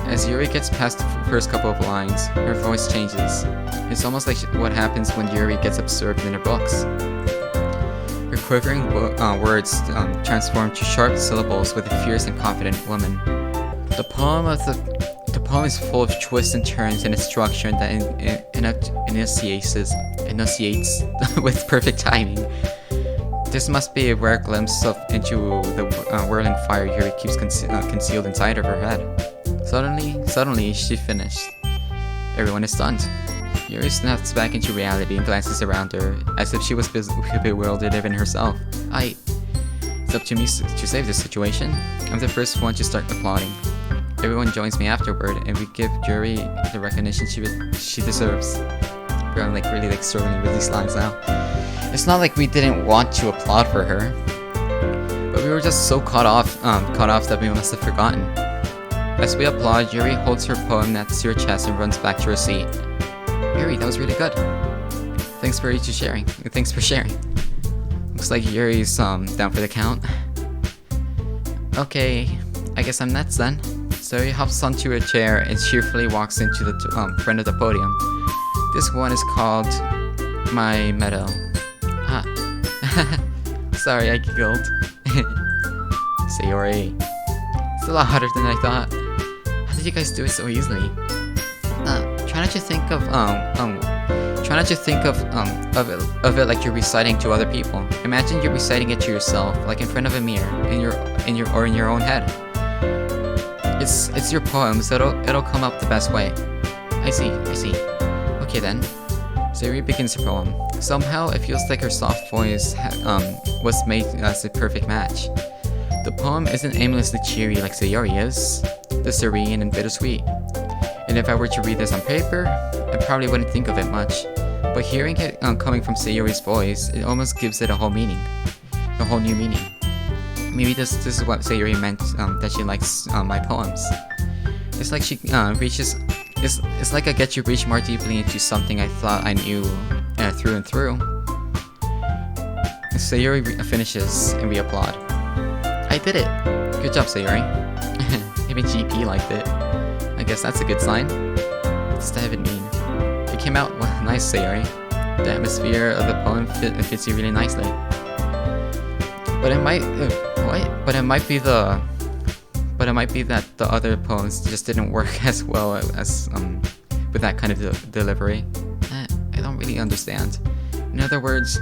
As Yuri gets past the first couple of lines, her voice changes. It's almost like what happens when Yuri gets absorbed in her books. Her quivering words transform to sharp syllables with a fierce and confident woman. The poem is full of twists and turns in its structure that enunciates with perfect timing. This must be a rare glimpse into the whirling fire Yuri keeps concealed inside of her head. Suddenly, she finished. Everyone is stunned. Yuri snaps back into reality and glances around her, as if she was bewildered even herself. It's up to me to save this situation. I'm the first one to start applauding. Everyone joins me afterward, and we give Yuri the recognition she deserves. I'm really struggling with these lines now. It's not like we didn't want to applaud for her, but we were just so caught off that we must have forgotten. As we applaud, Yuri holds her poem next to her chest and runs back to her seat. Yuri, that was really good. Thanks for sharing. Looks like Yuri's down for the count. Okay, I guess I'm next then. So he hops onto a chair and cheerfully walks into the front of the podium. This one is called My Meadow. Sorry, I giggled. Sayori. It's a lot harder than I thought. How did you guys do it so easily? Try not to think of it like you're reciting to other people. Imagine you're reciting it to yourself, like in front of a mirror, in your own head. It's your poem, so it'll come up the best way. I see. Okay then. Sayori begins her poem. Somehow it feels like her soft voice was made as a perfect match. The poem isn't aimlessly cheery like Sayori is. The serene and bittersweet. And if I were to read this on paper, I probably wouldn't think of it much. But hearing it coming from Sayori's voice, it almost gives it a whole new meaning. Maybe this is what Sayori meant, that she likes my poems. It's like she it's like I get to reach more deeply into something I thought I knew through and through. Sayori finishes, and we applaud. I did it! Good job, Sayori. Even GP liked it. I guess that's a good sign. What's that even mean? It came out nice, Sayori. The atmosphere of the poem fits you really nicely. But it might be that the other poems just didn't work as well as with that kind of delivery. I don't really understand. In other words,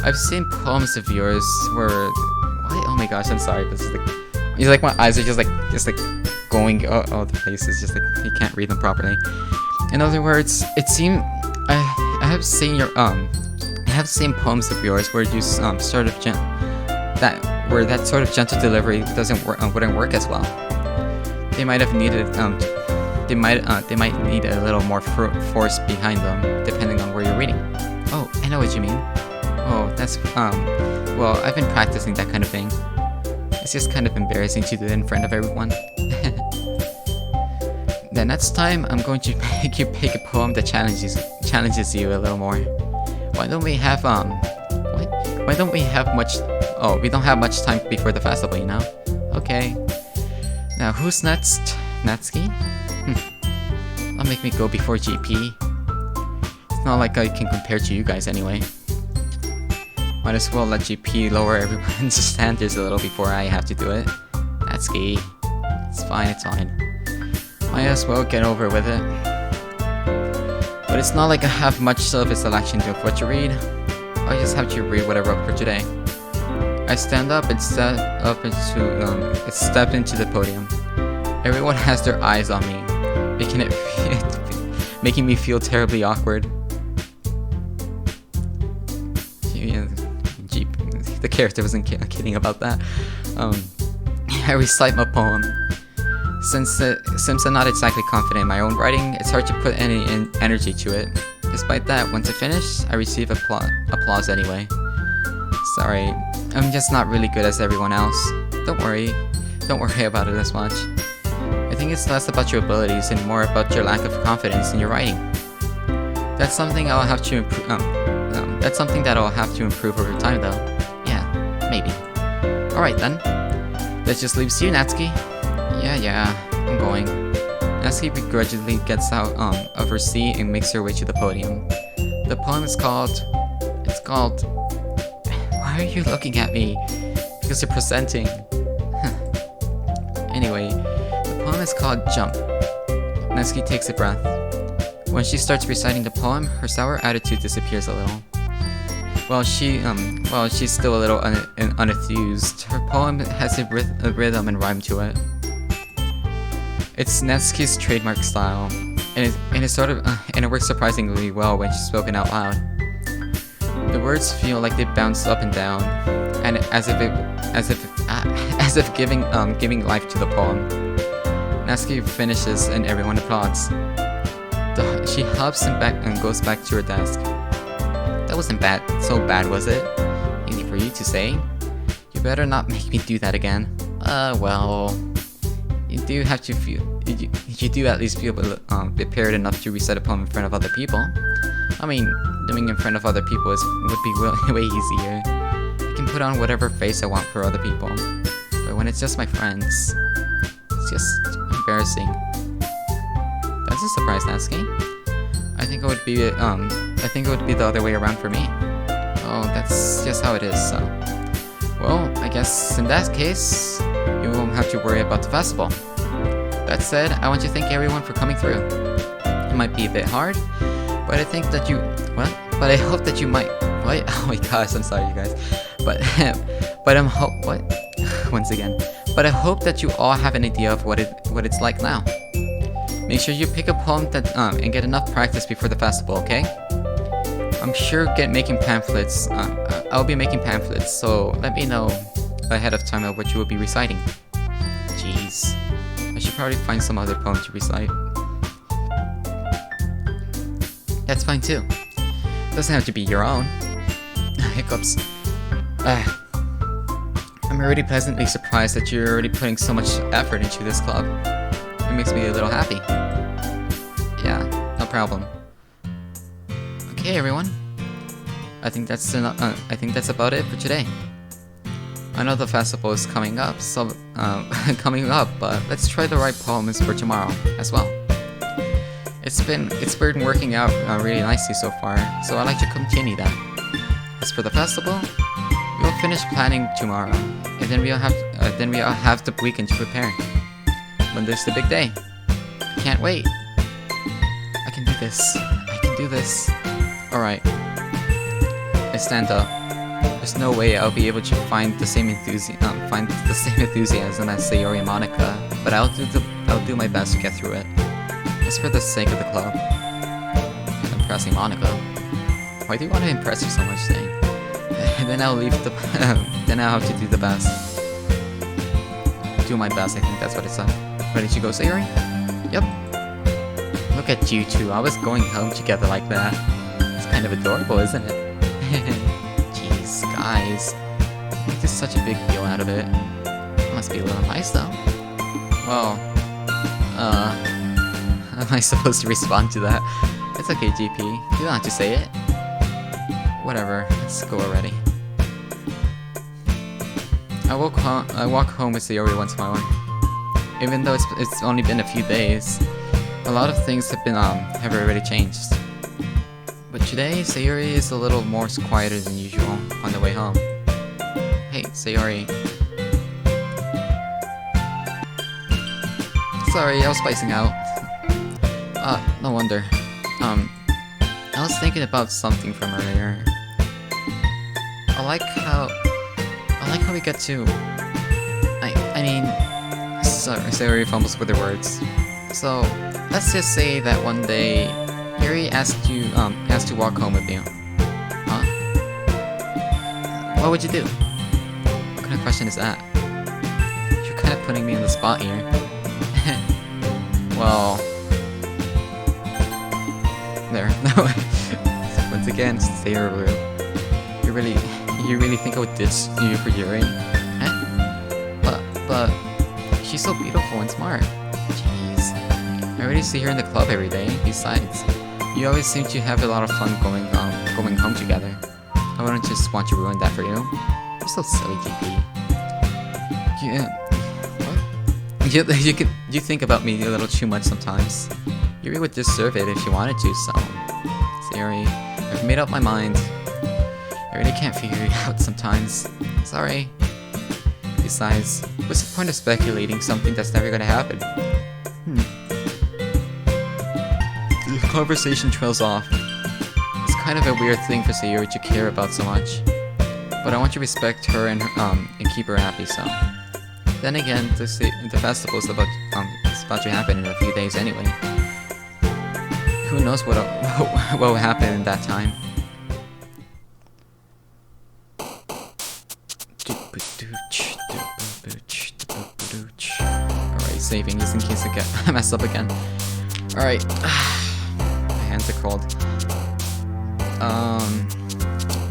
I've seen poems of yours where oh my gosh, I'm sorry, but it's like my eyes are just like going all the places, just like you can't read them properly. In other words, it seemed I have seen poems of yours where you that sort of gentle delivery wouldn't work as well. They might have needed they might need a little more force behind them, depending on where you're reading. Oh, I know what you mean. Oh, that's well, I've been practicing that kind of thing. It's just kind of embarrassing to do it in front of everyone. The next time, I'm going to make you pick a poem that challenges you a little more. Why don't we have much? Oh, we don't have much time before the festival, you know. Okay. Now who's next? Natsuki? That'll make me go before GP. It's not like I can compare to you guys anyway. Might as well let GP lower everyone's standards a little before I have to do it. That's gay. It's fine, it's fine. Might as well get over with it. But it's not like I have much of a selection of what to read. I just have to read what I wrote for today. I stand up and step into the podium. Everyone has their eyes on me, making me feel terribly awkward. Yeah, Jeep, the character wasn't kidding about that. I recite my poem. Since I'm not exactly confident in my own writing, it's hard to put any energy to it. Despite that, once I finish, I receive applause anyway. Sorry, I'm just not really good as everyone else. Don't worry about it as much. I think it's less about your abilities and more about your lack of confidence in your writing. That's something I'll have to improve. That's something that I'll have to improve over time, though. Yeah, maybe. All right then. That just leaves you, Natsuki. Yeah, I'm going. Natsuki begrudgingly gets out of her seat and makes her way to the podium. The poem is called. It's called. Why are you looking at me? Because you're presenting. Anyway, the poem is called Jump. Natsuki takes a breath. When she starts reciting the poem, her sour attitude disappears a little. While she's still a little unenthused, her poem has a rhythm and rhyme to it. It's Natsuki's trademark style, and it works surprisingly well when she's spoken out loud. The words feel like they bounce up and down, and as if giving life to the poem. Natsuki finishes, and everyone applauds. She hops and goes back to her desk. That wasn't so bad, was it? Easy for you to say. You better not make me do that again. Well, you do have to feel. You do at least feel prepared enough to recite a poem in front of other people. I mean, doing in front of other people would be way easier. I can put on whatever face I want for other people, but when it's just my friends, it's just embarrassing. That's a surprise, Natsuki. I think it would be the other way around for me. Oh, that's just how it is. So, well, I guess in that case, you won't have to worry about the festival. That said, I want to thank everyone for coming through. It might be a bit hard, but I think that you. What? But I hope that you might. What? Oh my gosh, I'm sorry, you guys. But what? Once again. But I hope that you all have an idea of what it's like now. Make sure you pick a poem that and get enough practice before the festival, okay? I'm sure making pamphlets. I'll be making pamphlets, so let me know ahead of time of what you will be reciting. Jeez, I should probably find some other poem to recite. That's fine too. Doesn't have to be your own. Hiccups. I'm already pleasantly surprised that you're already putting so much effort into this club. It makes me a little happy. Yeah, no problem. Okay, everyone. I think that's about it for today. I know the festival is coming up, but let's try the right poems for tomorrow as well. It's been working out really nicely so far, so I'd like to continue that. As for the festival, we'll finish planning tomorrow, and then we'll have the weekend to prepare. Monday's the big day. I can't wait. I can do this. Alright. I stand up. There's no way I'll be able to find the same enthusiasm as Sayori and Monica, but I'll do my best to get through it. Just for the sake of the club. And impressing Monica. Why do you want to impress her so much, Zane? And then I'll have to do the best. Do my best, I think that's what it said. Ready to go, Sayori? Yep. Look at you two, I was going home together like that. It's kind of adorable, isn't it? Jeez, guys. Make this such a big deal out of it. It must be a little nice, though. Well, am I supposed to respond to that? It's okay, GP. You don't have to say it. Whatever, let's go already. I walk home with Sayori once in a while. Even though it's only been a few days, a lot of things have already changed. But today, Sayori is a little more quieter than usual on the way home. Hey, Sayori. Sorry, I was spicing out. No wonder. I was thinking about something from earlier. I like how we get to... I mean... Sorry, Sayori fumbles with her words. So, let's just say that one day, Yuri asked to walk home with you. Huh? What would you do? What kind of question is that? You're kind of putting me on the spot here. Well... There. No. Once again, Sayori. You really think I would ditch you for Yuri? Huh? But... She's so beautiful and smart. Jeez. I already see her in the club every day. Besides, you always seem to have a lot of fun going home together. I wouldn't just want to ruin that for you. You're so silly, JP. What? You think about me a little too much sometimes. You really would deserve it if you wanted to, so... Sayori, I've made up my mind. I really can't figure it out sometimes. Sorry. Besides, what's the point of speculating something that's never gonna happen? The conversation trails off. It's kind of a weird thing for Sayori to care about so much. But I want to respect her and keep her happy, so... Then again, the festival is about to happen in a few days anyway. Who knows what will happen in that time. Alright, saving just in case I mess up again. Alright. My hands are cold.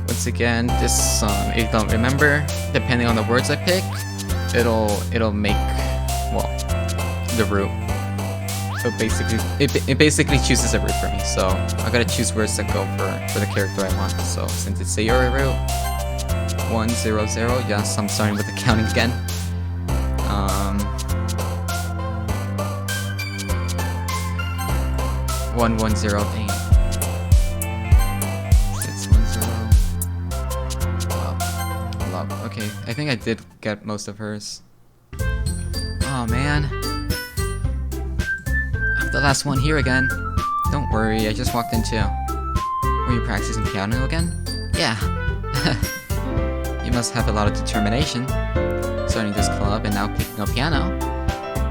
Once again, this song, if you don't remember, depending on the words I pick, it'll make, well, the route. So basically, it basically chooses a route for me. So I gotta choose words that go for the character I want. So since it's Sayori route, 100. Yes, I'm starting with the counting again. 1108. 610. Love. Okay, I think I did get most of hers. Oh man. I'm the last one here again. Don't worry, I just walked in too. Were you practicing piano again? Yeah. You must have a lot of determination. Starting this club and now picking up piano.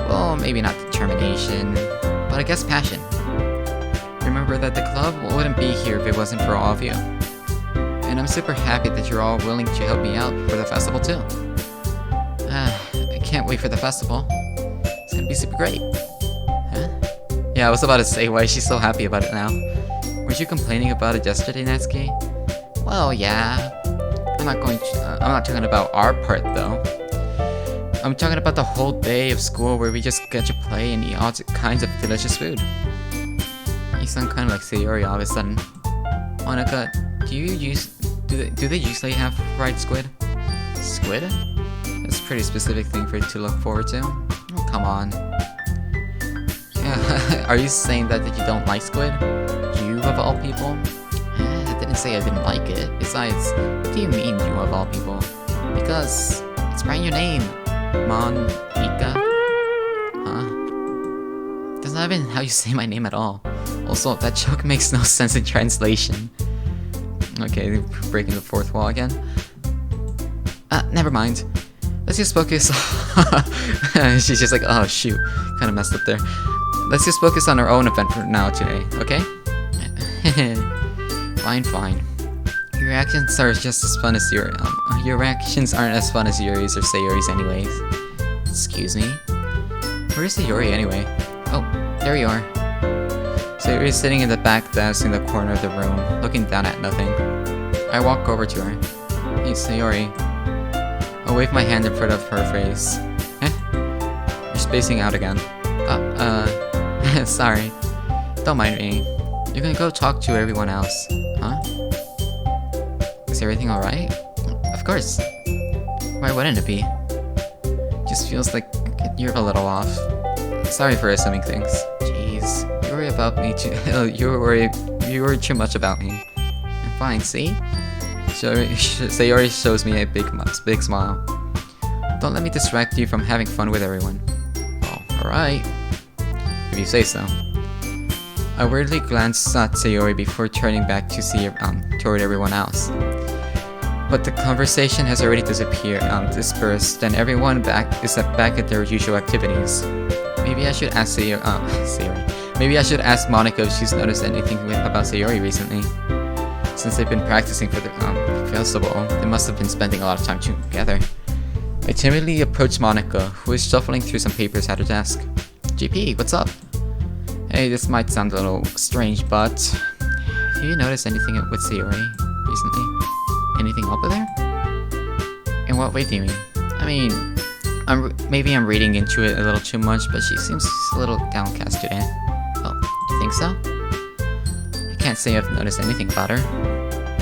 Well, maybe not determination, but I guess passion. Remember that the club wouldn't be here if it wasn't for all of you. And I'm super happy that you're all willing to help me out for the festival too. I can't wait for the festival. It's gonna be super great. Huh? Yeah, I was about to say, why is she so happy about it now? Weren't you complaining about it yesterday, Natsuki? Well, yeah. I'm not talking about our part though. I'm talking about the whole day of school where we just get to play and eat all kinds of delicious food. You sound kind of like Sayori all of a sudden. Monica, do they usually have fried squid? Squid? That's a pretty specific thing for you to look forward to. Oh, come on. Yeah, are you saying that you don't like squid? You of all people? I didn't say I didn't like it. Besides, what do you mean you of all people? Because it's right in your name. Monica? Huh? That's not even how you say my name at all. Also, that joke makes no sense in translation. Okay, breaking the fourth wall again. Never mind. Let's just focus. She's just like, oh shoot, kind of messed up there. Let's just focus on our own event for now today, okay? Fine. Your reactions are just as fun as your reactions aren't as fun as Yuri's or Sayori's anyways. Excuse me? Where is Sayori anyway? Oh, there you are. Sayori's sitting in the back desk in the corner of the room, looking down at nothing. I walk over to her. Hey, Sayori. I wave my hand in front of her face. You're spacing out again. Sorry. Don't mind me. You're gonna go talk to everyone else, huh? Is everything alright? Of course. Why wouldn't it be? Just feels like you're a little off. Sorry for assuming things. Jeez. You worry about me too. You you worry too much about me. I'm fine, see? Sayori shows me a big smile. Don't let me distract you from having fun with everyone. Oh, alright. If you say so. I weirdly glanced at Sayori before turning back to see toward everyone else. But the conversation has already dispersed, and everyone is back at their usual activities. Maybe I should ask Sayori. Maybe I should ask Monica if she's noticed anything about Sayori recently. Since they've been practicing for the festival, they must have been spending a lot of time together. I timidly approached Monica, who was shuffling through some papers at her desk. GP, what's up? Hey, this might sound a little strange, but have you noticed anything with Sayori recently? Anything up with her? In what way do you mean? I mean, maybe I'm reading into it a little too much, but she seems a little downcast today. Oh, you think so? I can't say I've noticed anything about her.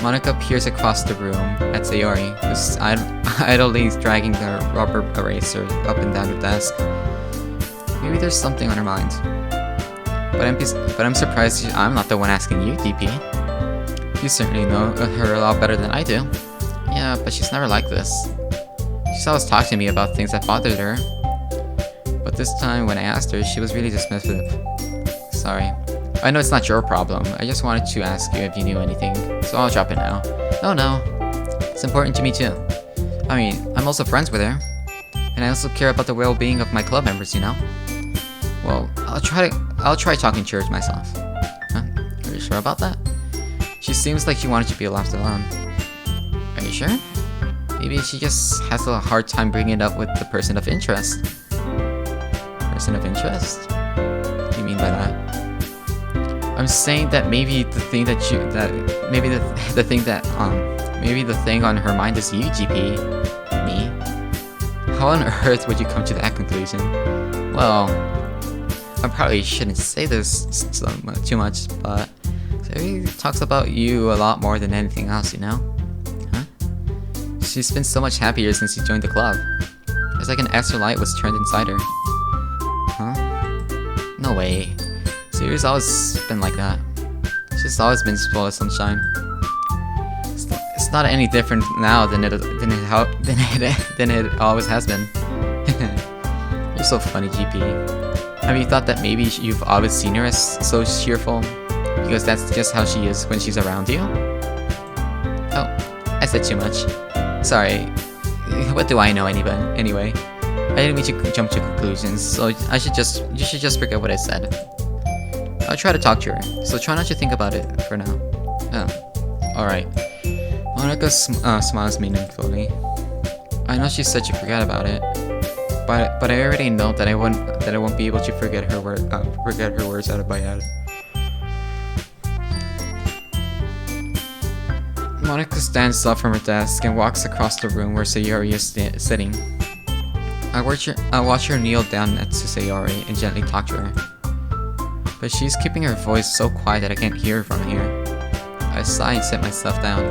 Monica peers across the room at Sayori, who's idly dragging the rubber eraser up and down the desk. Maybe there's something on her mind. But I'm surprised I'm not the one asking you, DP. You certainly know her a lot better than I do. Yeah, but she's never like this. She's always talked to me about things that bothered her. But this time when I asked her, she was really dismissive. Sorry. I know it's not your problem. I just wanted to ask you if you knew anything, so I'll drop it now. No. It's important to me too. I mean, I'm also friends with her. And I also care about the well-being of my club members, you know? Well, I'll try talking to her myself. Huh? Are you sure about that? She seems like she wanted to be left alone. Are you sure? Maybe she just has a hard time bringing it up with the person of interest. Person of interest? What do you mean by that? I'm saying that maybe the thing on her mind is you, GP. Me? How on earth would you come to that conclusion? Well, I probably shouldn't say this too much, but Sayori talks about you a lot more than anything else, you know? Huh? She's been so much happier since you joined the club. It's like an extra light was turned inside her. Huh? No way. Sayori's always been like that. She's always been full of sunshine. It's not any different now than it always has been. You're so funny, GP. Have you thought that maybe you've always seen her as so cheerful? Because that's just how she is when she's around you? Oh, I said too much. Sorry. What do I know anyway? I didn't mean to jump to conclusions, so you should just forget what I said. I'll try to talk to her, so try not to think about it for now. Oh, alright. Monica smiles meaningfully. I know she said you forgot about it, but I already know that I won't be able to forget her words out of my head. Monica stands up from her desk and walks across the room where Sayori is sitting. I watch her kneel down next to Sayori and gently talk to her. But she's keeping her voice so quiet that I can't hear her from here. I sigh and sit myself down.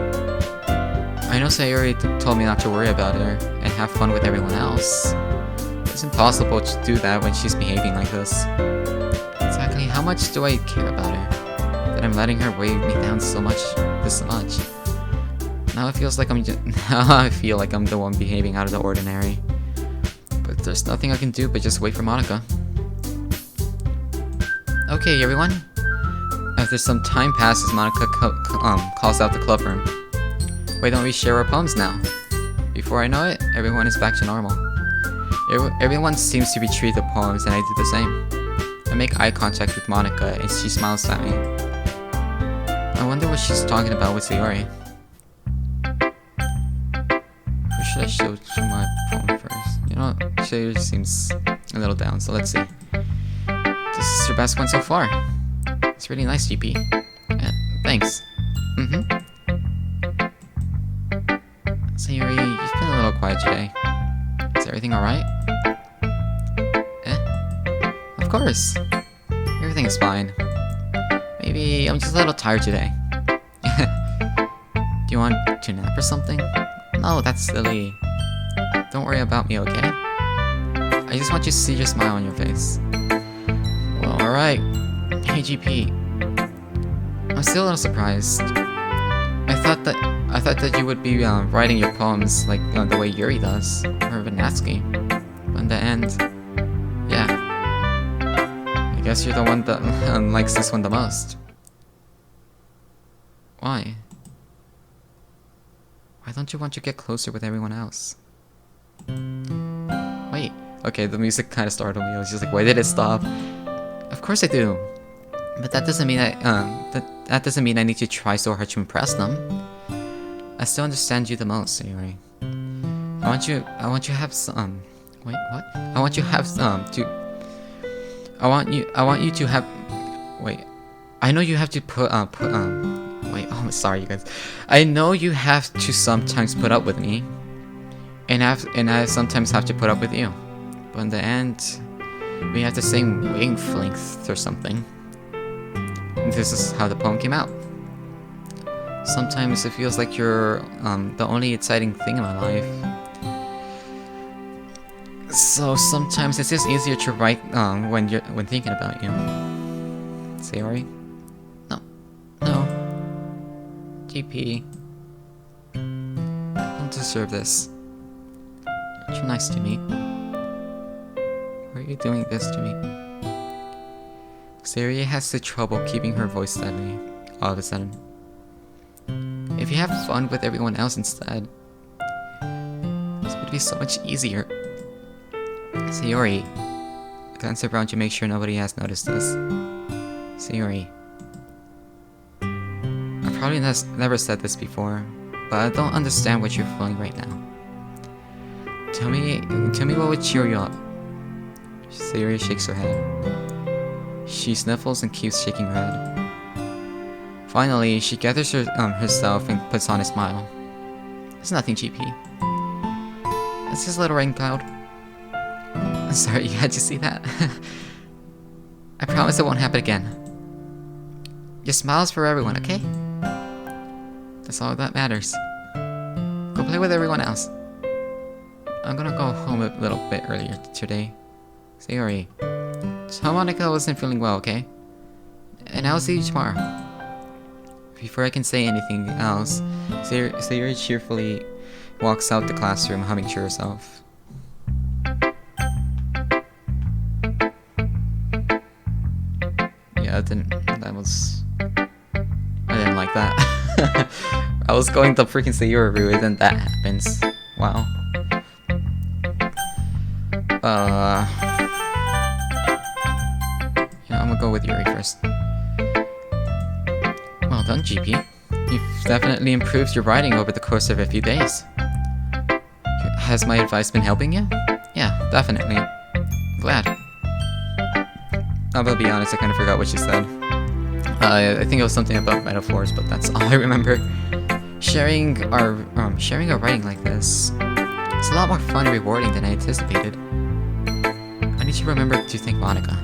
I know Sayori told me not to worry about her and have fun with everyone else. It's impossible to do that when she's behaving like this. Exactly how much do I care about her? That I'm letting her weigh me down this much. Now it feels like I feel like I'm the one behaving out of the ordinary. But there's nothing I can do but just wait for Monica. Okay, everyone. After some time passes, Monica calls out the club room. Why don't we share our poems now? Before I know it, everyone is back to normal. Everyone seems to retreat the poems, and I do the same. I make eye contact with Monica, and she smiles at me. I wonder what she's talking about with Sayori. Who should I show to my poem first? You know, Sayori seems a little down, so let's see. This is your best one so far. It's really nice, GP. Yeah, thanks. Sayori, you've been a little quiet today. Is everything alright? Of course. Everything is fine. Maybe I'm just a little tired today. Do you want to nap or something? No, that's silly. Don't worry about me, okay? I just want you to see your smile on your face. Well, alright. Hey, GP. I'm still a little surprised. I thought that you would be writing your poems like the way Yuri does, or Vanatsky. But in the end, yeah. I guess you're the one that likes this one the most. Why? Why don't you want to get closer with everyone else? Wait. Okay, the music kind of startled me. I was just like, why did it stop? Of course I do. But that doesn't mean that doesn't mean I need to try so hard to impress them. I still understand you the most, Sayori. I want you to have some. Wait, what? I want you to have some. I want you to have. Wait. I know you have to wait. Oh, sorry, you guys. I know you have to sometimes put up with me, and I sometimes have to put up with you. But in the end, we have the same wavelength or something. This is how the poem came out. Sometimes it feels like you're the only exciting thing in my life. So sometimes it's just easier to write when thinking about you. Sayori? No. GP. I don't deserve this. You're too nice to me. Why are you doing this to me? Sayori has the trouble keeping her voice steady all of a sudden. If you have fun with everyone else instead, this would be so much easier. Sayori, glance around to make sure nobody has noticed this. Sayori, I've probably never said this before, but I don't understand what you're feeling right now. Tell me what would cheer you up. Sayori shakes her head. She sniffles and keeps shaking her head. Finally, she gathers herself and puts on a smile. It's nothing, GP. It's just a little rain cloud. Sorry, you had to see that. I promise it won't happen again. Your smile's for everyone, okay? That's all that matters. Go play with everyone else. I'm gonna go home a little bit earlier today. Sayori, tell Monica I wasn't feeling well, okay? And I'll see you tomorrow. Before I can say anything else, Sayori cheerfully walks out the classroom, humming to herself. Yeah, I didn't like that. I was going to freaking Sayori route, and then that happens. Wow. Yeah, I'm gonna go with Yuri first. Well done, GP. You've definitely improved your writing over the course of a few days. Has my advice been helping you? Yeah, definitely. Glad. I'm gonna be honest, I kind of forgot what she said. I think it was something about metaphors, but that's all I remember. Sharing our writing like this, it's a lot more fun and rewarding than I anticipated. I need to remember to thank Monica.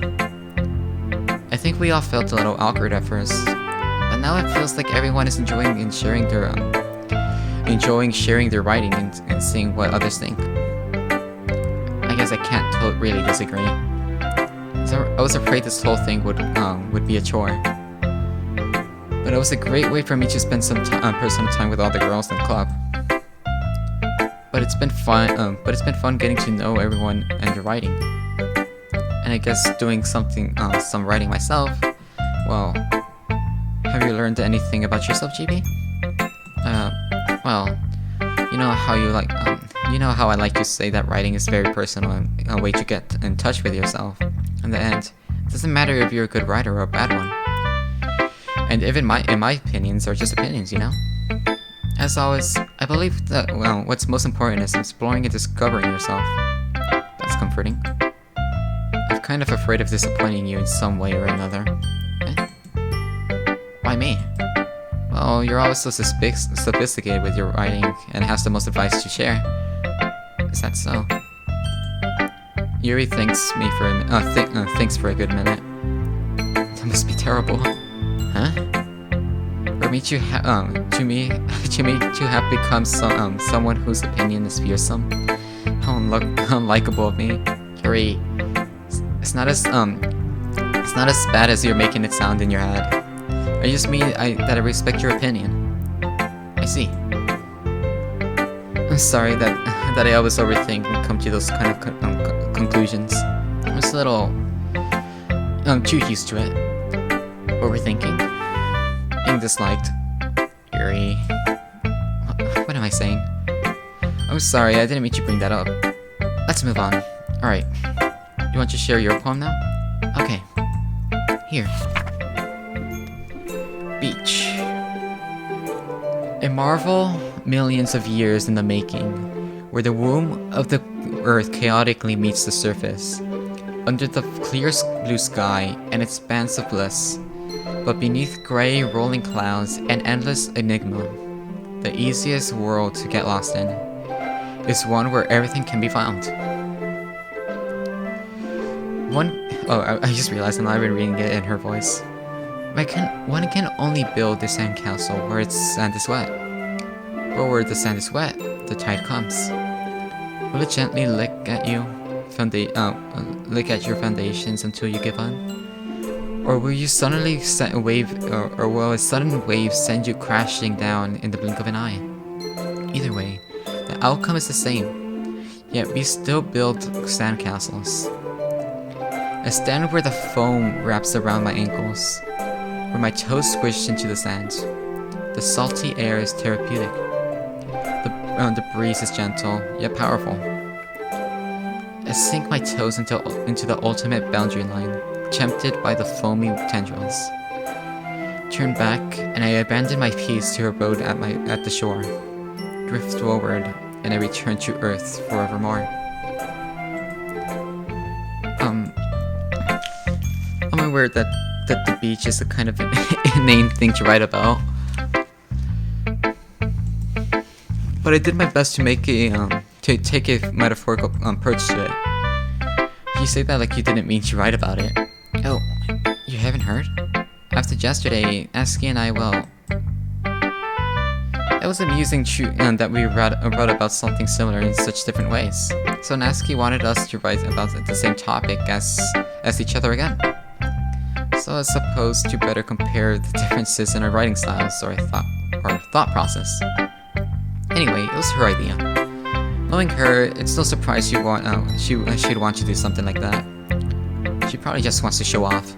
I think we all felt a little awkward at first, but now it feels like everyone is enjoying sharing their writing and seeing what others think. I guess I can't really disagree. So I was afraid this whole thing would be a chore, but it was a great way for me to spend some personal time with all the girls in the club. But it's been fun. Getting to know everyone and their writing. And I guess doing some writing myself. Well, have you learned anything about yourself, GB? Well, you know how I like to say that writing is very personal and a way to get in touch with yourself. In the end, it doesn't matter if you're a good writer or a bad one. And even my opinions are just opinions, you know? As always, I believe that, well, what's most important is exploring and discovering yourself. That's comforting. I'm kind of afraid of disappointing you in some way or another. Eh? Why me? Well, you're always so sophisticated with your writing and has the most advice to share. Is that so? Yuri thanks for a good minute. That must be terrible. Huh? For me to have become someone whose opinion is fearsome. How unlikable of me. Yuri, it's not as bad as you're making it sound in your head. I just mean that I respect your opinion. I see. I'm sorry that I always overthink and come to those kind of conclusions. I'm just a little too used to it. Overthinking, being disliked, eerie. What am I saying? I'm sorry, I didn't mean to bring that up. Let's move on. Alright. You want to share your poem now? Okay. Here. Beach. A marvel millions of years in the making, where the womb of the earth chaotically meets the surface, under the clear blue sky and expanse of bliss, but beneath grey rolling clouds and endless enigma, the easiest world to get lost in is one where everything can be found. I just realized I'm not even reading it in her voice. One can only build the sandcastle where its sand is wet. But where the sand is wet, the tide comes. Will it gently lick at your foundations until you give in? Or will you suddenly will a sudden wave send you crashing down in the blink of an eye? Either way, the outcome is the same. Yet we still build sandcastles. I stand where the foam wraps around my ankles, where my toes squish into the sand. The salty air is therapeutic. The breeze is gentle, yet powerful. I sink my toes into the ultimate boundary line, tempted by the foamy tendrils. Turn back, and I abandon my peace to a road at the shore. Drift forward, and I return to Earth forevermore. I'm aware that the beach is a kind of inane thing to write about. But I did my best to make to take a metaphorical approach to it. You say that like you didn't mean to write about it. Oh, you haven't heard? After yesterday, Aski and I, well... It was amusing that we wrote about something similar in such different ways. So Aski wanted us to write about the same topic as each other again. So I suppose to better compare the differences in our writing styles or thought process. Anyway, it was her idea. Knowing her, it's no surprise she'd want to do something like that. She probably just wants to show off.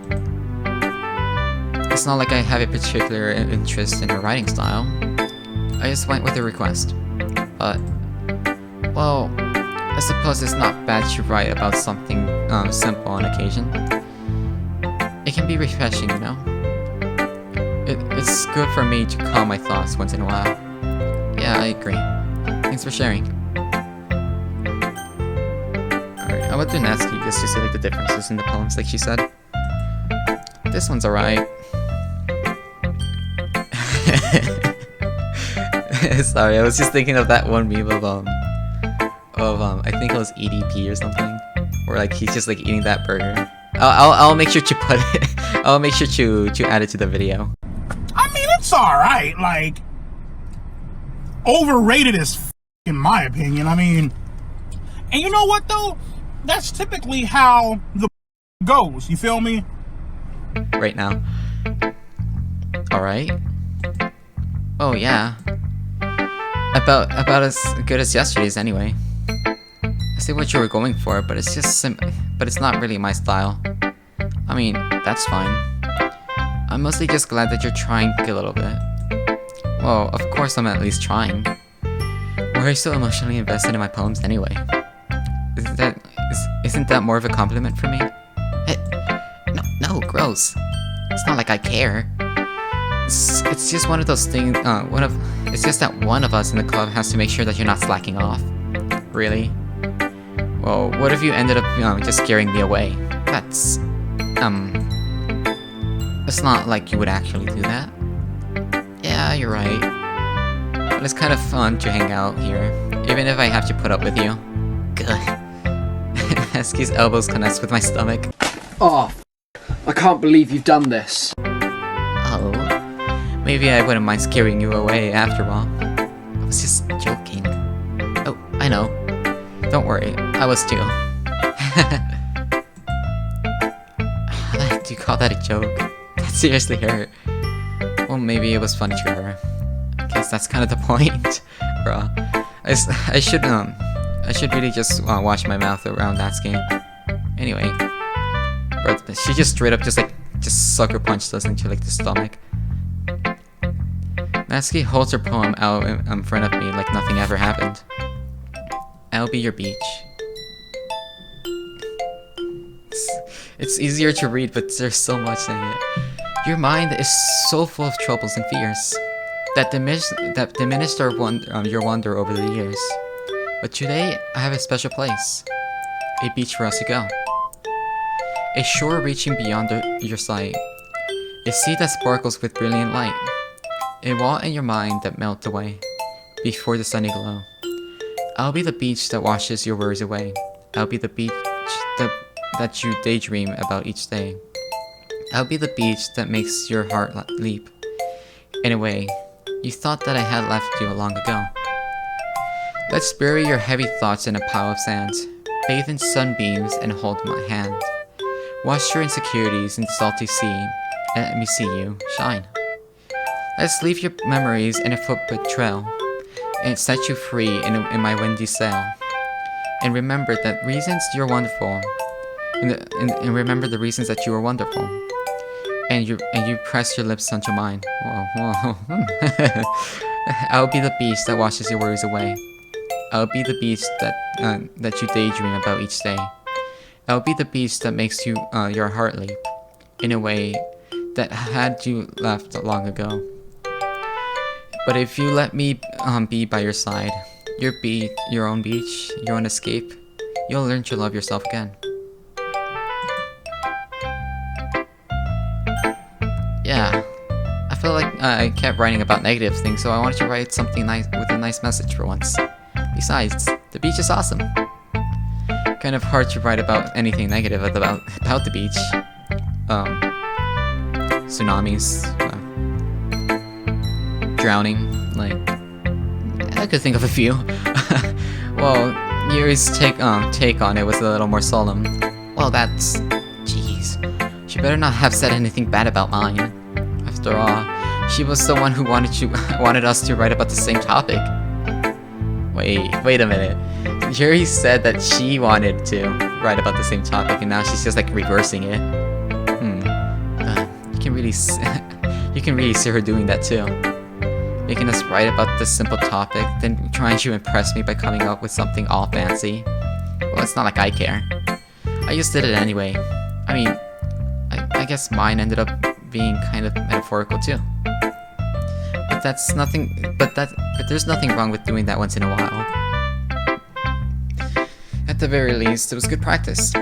It's not like I have a particular interest in her writing style. I just went with her request. But, well, I suppose it's not bad to write about something simple on occasion. It can be refreshing, you know? It's good for me to calm my thoughts once in a while. Yeah, I agree. Thanks for sharing. Alright, I went to Natsuki just to see like the differences in the poems, like she said. This one's alright. Sorry, I was just thinking of that one meme of I think it was EDP or something, where like he's just like eating that burger. I'll make sure to put it. I'll make sure to add it to the video. I mean, it's alright. Like, overrated as in my opinion. I mean, and you know what though? That's typically how the goes. You feel me? Right now. Alright. Oh yeah. About as good as yesterday's anyway. I see what you were going for, but it's just but it's not really my style. I mean, that's fine. I'm mostly just glad that you're trying a little bit. Well, of course I'm at least trying. Why are you so emotionally invested in my poems anyway? Isn't that more of a compliment for me? Hey, no, gross. It's not like I care. It's just one of those things, it's just that one of us in the club has to make sure that you're not slacking off. Really? Well, what if you ended up, just scaring me away? It's not like you would actually do that. Yeah, you're right. But it's kind of fun to hang out here, even if I have to put up with you. Good. Eski's elbows connect with my stomach. Oh, I can't believe you've done this. Oh, maybe I wouldn't mind scaring you away after all. I was just joking. Oh, I know. Don't worry, I was too. Do you call that a joke? That seriously hurt. Well, maybe it was funny to her. I guess that's kind of the point. Bruh. I should really just watch my mouth around Natsuki. Anyway. But she just straight up just sucker punched us into like the stomach. Natsuki holds her poem out in front of me like nothing ever happened. I'll be your beach. It's easier to read, but there's so much in it. Your mind is so full of troubles and fears that diminished your wonder over the years. But today, I have a special place. A beach for us to go. A shore reaching beyond your sight. A sea that sparkles with brilliant light. A wall in your mind that melts away before the sunny glow. I'll be the beach that washes your worries away. I'll be the beach that you daydream about each day. I'll be the beach that makes your heart leap. In a way, you thought that I had left you long ago. Let's bury your heavy thoughts in a pile of sand. Bathe in sunbeams and hold my hand. Wash your insecurities in the salty sea, and let me see you shine. Let's leave your memories in a footprint trail, and set you free in my windy sail. And remember that reasons you're wonderful, and remember the reasons that you are wonderful. And you press your lips onto mine. Whoa. I'll be the beach that washes your worries away. I'll be the beach that you daydream about each day. I'll be the beach that makes your heart leap, in a way that had you left long ago. But if you let me be by your side, your own beach, your own escape, you'll learn to love yourself again. Yeah, I feel like I kept writing about negative things, so I wanted to write something nice with a nice message for once. Besides, the beach is awesome. Kind of hard to write about anything negative about the beach. Tsunamis, drowning, like, I could think of a few. Well, Yuri's take on it was a little more solemn. Well, that's... jeez. She better not have said anything bad about mine. After all, she was the one who wanted us to write about the same topic. Wait a minute. Yuri said that she wanted to write about the same topic, and now she's just like reversing it. You can really see her doing that too. Making us write about this simple topic, then trying to impress me by coming up with something all fancy. Well, it's not like I care. I just did it anyway. I mean, I guess mine ended up being kind of metaphorical too. But that's nothing. But there's nothing wrong with doing that once in a while. At the very least, it was good practice.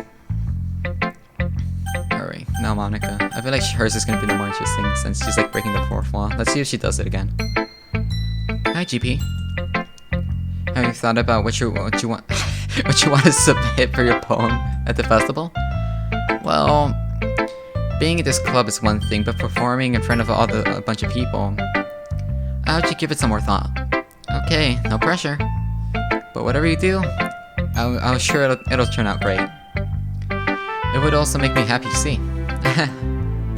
Alright, now Monica. I feel like hers is gonna be the more interesting since she's like breaking the fourth wall. Let's see if she does it again. Hi, GP. Have you thought about what you want what you want to submit for your poem at the festival? Well, being at this club is one thing, but performing in front of a bunch of people, I have to give it some more thought. Okay, no pressure. But whatever you do, I'm sure it'll turn out great. It would also make me happy to see.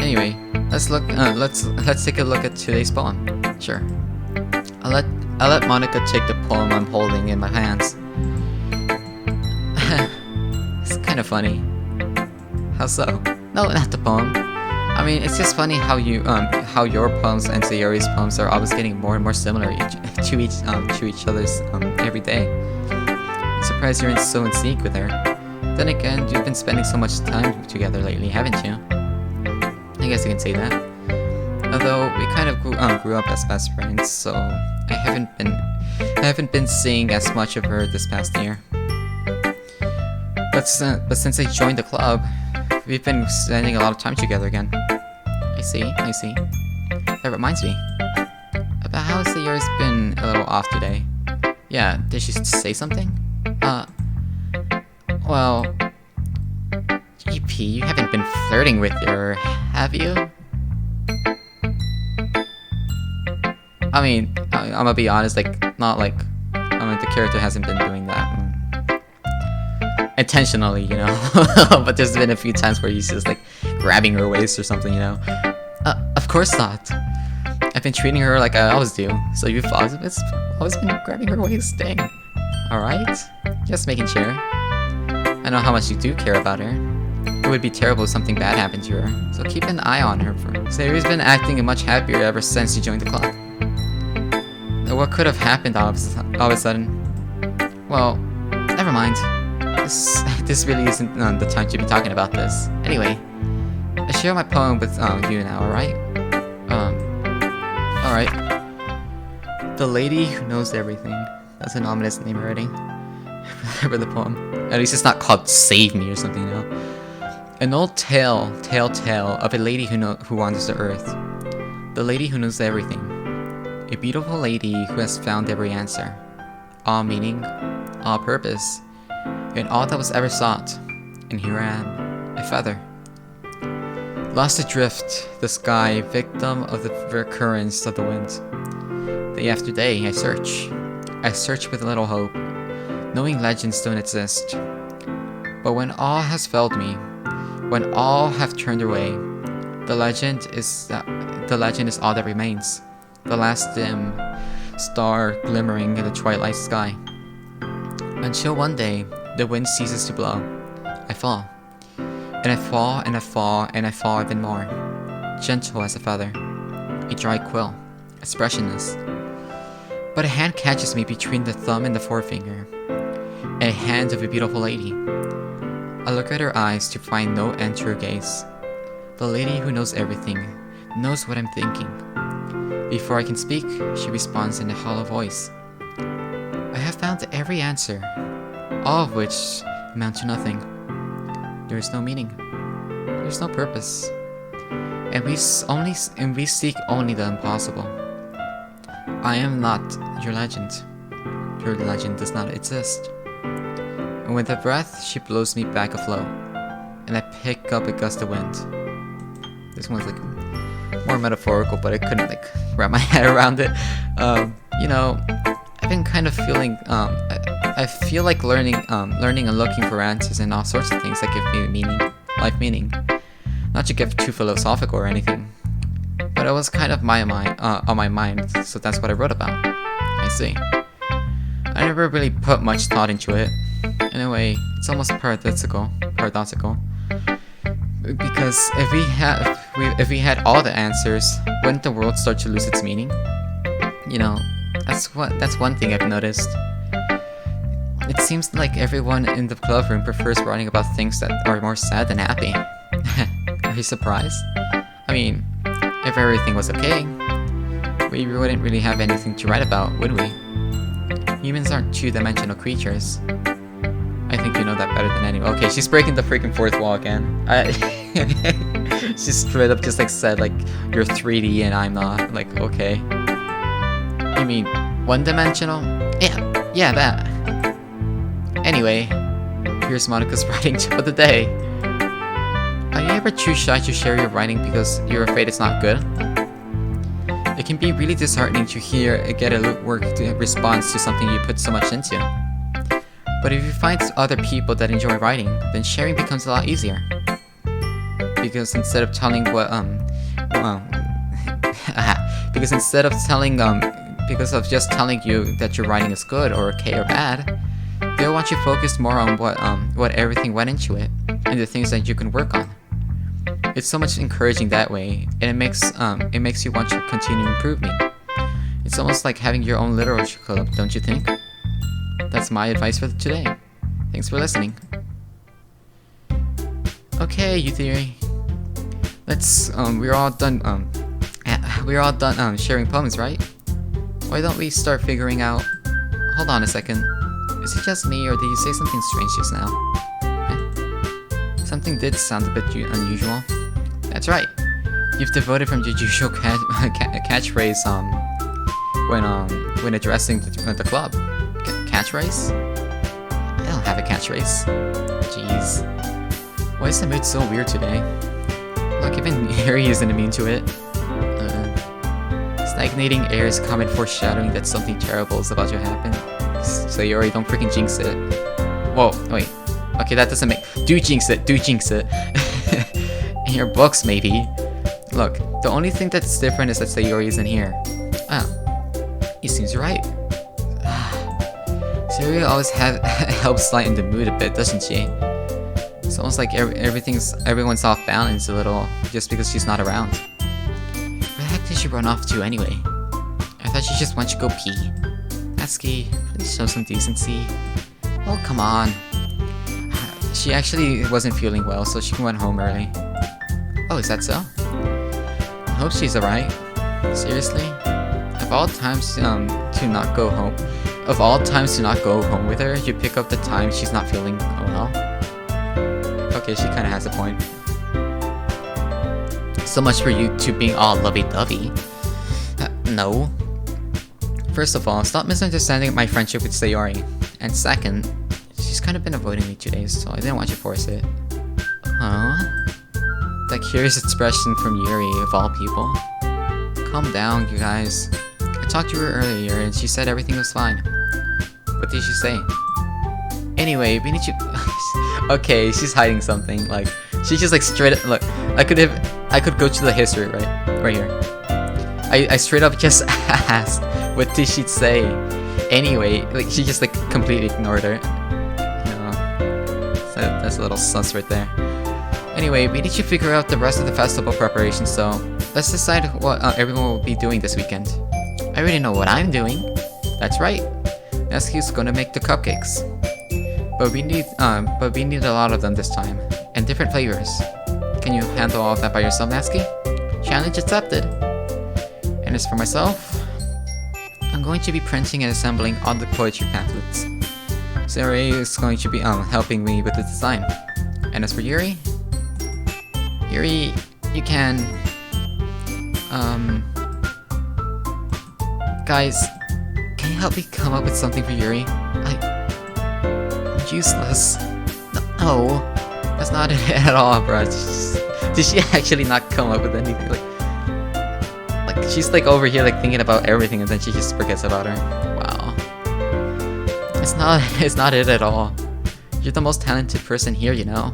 Anyway, let's take a look at today's poem. Sure. I'll let Monica take the poem I'm holding in my hands. It's kind of funny. How so? No, not the poem. I mean, it's just funny how your poems and Sayori's poems are always getting more and more similar to each other's every day. I'm surprised you're so in sync with her. Then again, you've been spending so much time together lately, haven't you? I guess you can say that. Although we kind of grew up as best friends, so I haven't been seeing as much of her this past year. But since I joined the club, we've been spending a lot of time together again. I see. That reminds me. About how Sayori's been a little off today. Yeah, did she say something? Well... GP, you haven't been flirting with her, have you? I mean, I'm gonna be honest, like, not like... I mean, the character hasn't been doing that intentionally, you know? But there's been a few times where he's just, like, grabbing her waist or something, you know? Of course not. I've been treating her like I always do, so you've always been grabbing her waist. Dang. Alright? Just making sure. I know how much you do care about her. It would be terrible if something bad happened to her, so keep an eye on her. Sayori's been acting much happier ever since you joined the club. What could have happened all of a sudden? Well, never mind. This really isn't the time to be talking about this. Anyway, I share my poem with you now, alright? Alright. The Lady Who Knows Everything. That's an ominous name already. For the poem. At least it's not called Save Me or something, you know? An old tale of a lady who wanders the earth. The lady who knows everything. A beautiful lady who has found every answer. All meaning, all purpose, and all that was ever sought. And here I am, a feather. Lost adrift, the sky, victim of the recurrence of the wind. Day after day, I search. I search with little hope, knowing legends don't exist. But when all has failed me, when all have turned away, the legend is all that remains. The last dim star glimmering in the twilight sky. Until one day, the wind ceases to blow. I fall. And I fall, and I fall, and I fall even more. Gentle as a feather. A dry quill. Expressionless. But a hand catches me between the thumb and the forefinger. And a hand of a beautiful lady. I look at her eyes to find no end to her gaze. The lady who knows everything, knows what I'm thinking. Before I can speak, she responds in a hollow voice. I have found every answer, all of which amount to nothing. There is no meaning. There is no purpose. And we seek only the impossible. I am not your legend. Your legend does not exist. And with a breath, she blows me back afloat, and I pick up a gust of wind. This one's like more metaphorical, but I couldn't like wrap my head around it. You know, I've been kind of feeling. I feel like learning and looking for answers and all sorts of things that give me meaning, life meaning. Not to get too philosophical or anything, but it was kind of on my mind, so that's what I wrote about. I see. I never really put much thought into it. In a way, it's almost paradoxical. Because if we had all the answers, wouldn't the world start to lose its meaning? You know, that's one thing I've noticed. It seems like everyone in the club room prefers writing about things that are more sad than happy. Are you surprised? I mean, if everything was okay, we wouldn't really have anything to write about, would we? Humans aren't two-dimensional creatures. I think you know that better than anyone. Okay, she's breaking the freaking fourth wall again. She straight up just like said like, you're 3D and I'm not. Like, okay. You mean one-dimensional? Yeah, that. Anyway, here's Monica's writing tip of the day. Are you ever too shy to share your writing because you're afraid it's not good? It can be really disheartening to get a lukewarm response to something you put so much into. But if you find other people that enjoy writing, then sharing becomes a lot easier. Because instead of telling because of just telling you that your writing is good or okay or bad, they'll want you focused more on what everything went into it and the things that you can work on. It's so much encouraging that way, and it makes you want to continue improving. It's almost like having your own literature club, don't you think? That's my advice for today. Thanks for listening. Okay, you theory. Let's we're all done sharing poems, right? Why don't we start figuring out? Hold on a second. Is it just me, or did you say something strange just now? Something did sound a bit unusual. That's right. You've devoted from your usual catchphrase when addressing the club. Catchphrase? I don't have a catchphrase. Jeez. Why is the mood so weird today? Look, even Harry isn't immune to it. Stagnating air is common foreshadowing that something terrible is about to happen. So you already don't freaking jinx it. Whoa, wait. Okay, that doesn't make... Do jinx it. In your books, maybe. Look, The only thing that's different is that Sayori isn't here. Oh, he seems right. Sayori always helps lighten the mood a bit, doesn't she? It's almost like everyone's off balance a little just because she's not around. Where the heck did she run off to anyway? I thought she just went to go pee. Natsuki, please show some decency. Oh, come on. She actually wasn't feeling well, so she went home early. Oh, is that so? I hope she's alright. Seriously? Of all times to not go home with her, you pick up the time she's not feeling well. Okay, she kinda has a point. So much for you two being all lovey-dovey. No. First of all, stop misunderstanding my friendship with Sayori. And second, she's kind of been avoiding me 2 days, so I didn't want you to force it. Huh? That curious expression from Yuri, of all people. Calm down, you guys. I talked to her earlier, and she said everything was fine. What did she say? Anyway, we need you. Okay, she's hiding something. Like, she just like straight up. Look, I could go to the history right here. I straight up just asked, what did she say? Anyway, like she just like completely ignored her. So that's a little sus right there. Anyway, we need to figure out the rest of the festival preparations, so let's decide what everyone will be doing this weekend. I already know what I'm doing. That's right. Natsuki's gonna make the cupcakes. But we need a lot of them this time, and different flavors. Can you handle all of that by yourself, Natsuki? Challenge accepted. And as for myself, I'm going to be printing and assembling all the poetry pamphlets. Sayori is going to be helping me with the design. And as for Yuri, you can guys, can you help me come up with something for Yuri? I'm useless. No, that's not it at all, bro. Did she actually not come up with anything? Like she's like over here like thinking about everything and then she just forgets about her. Wow. It's not it at all. You're the most talented person here, you know.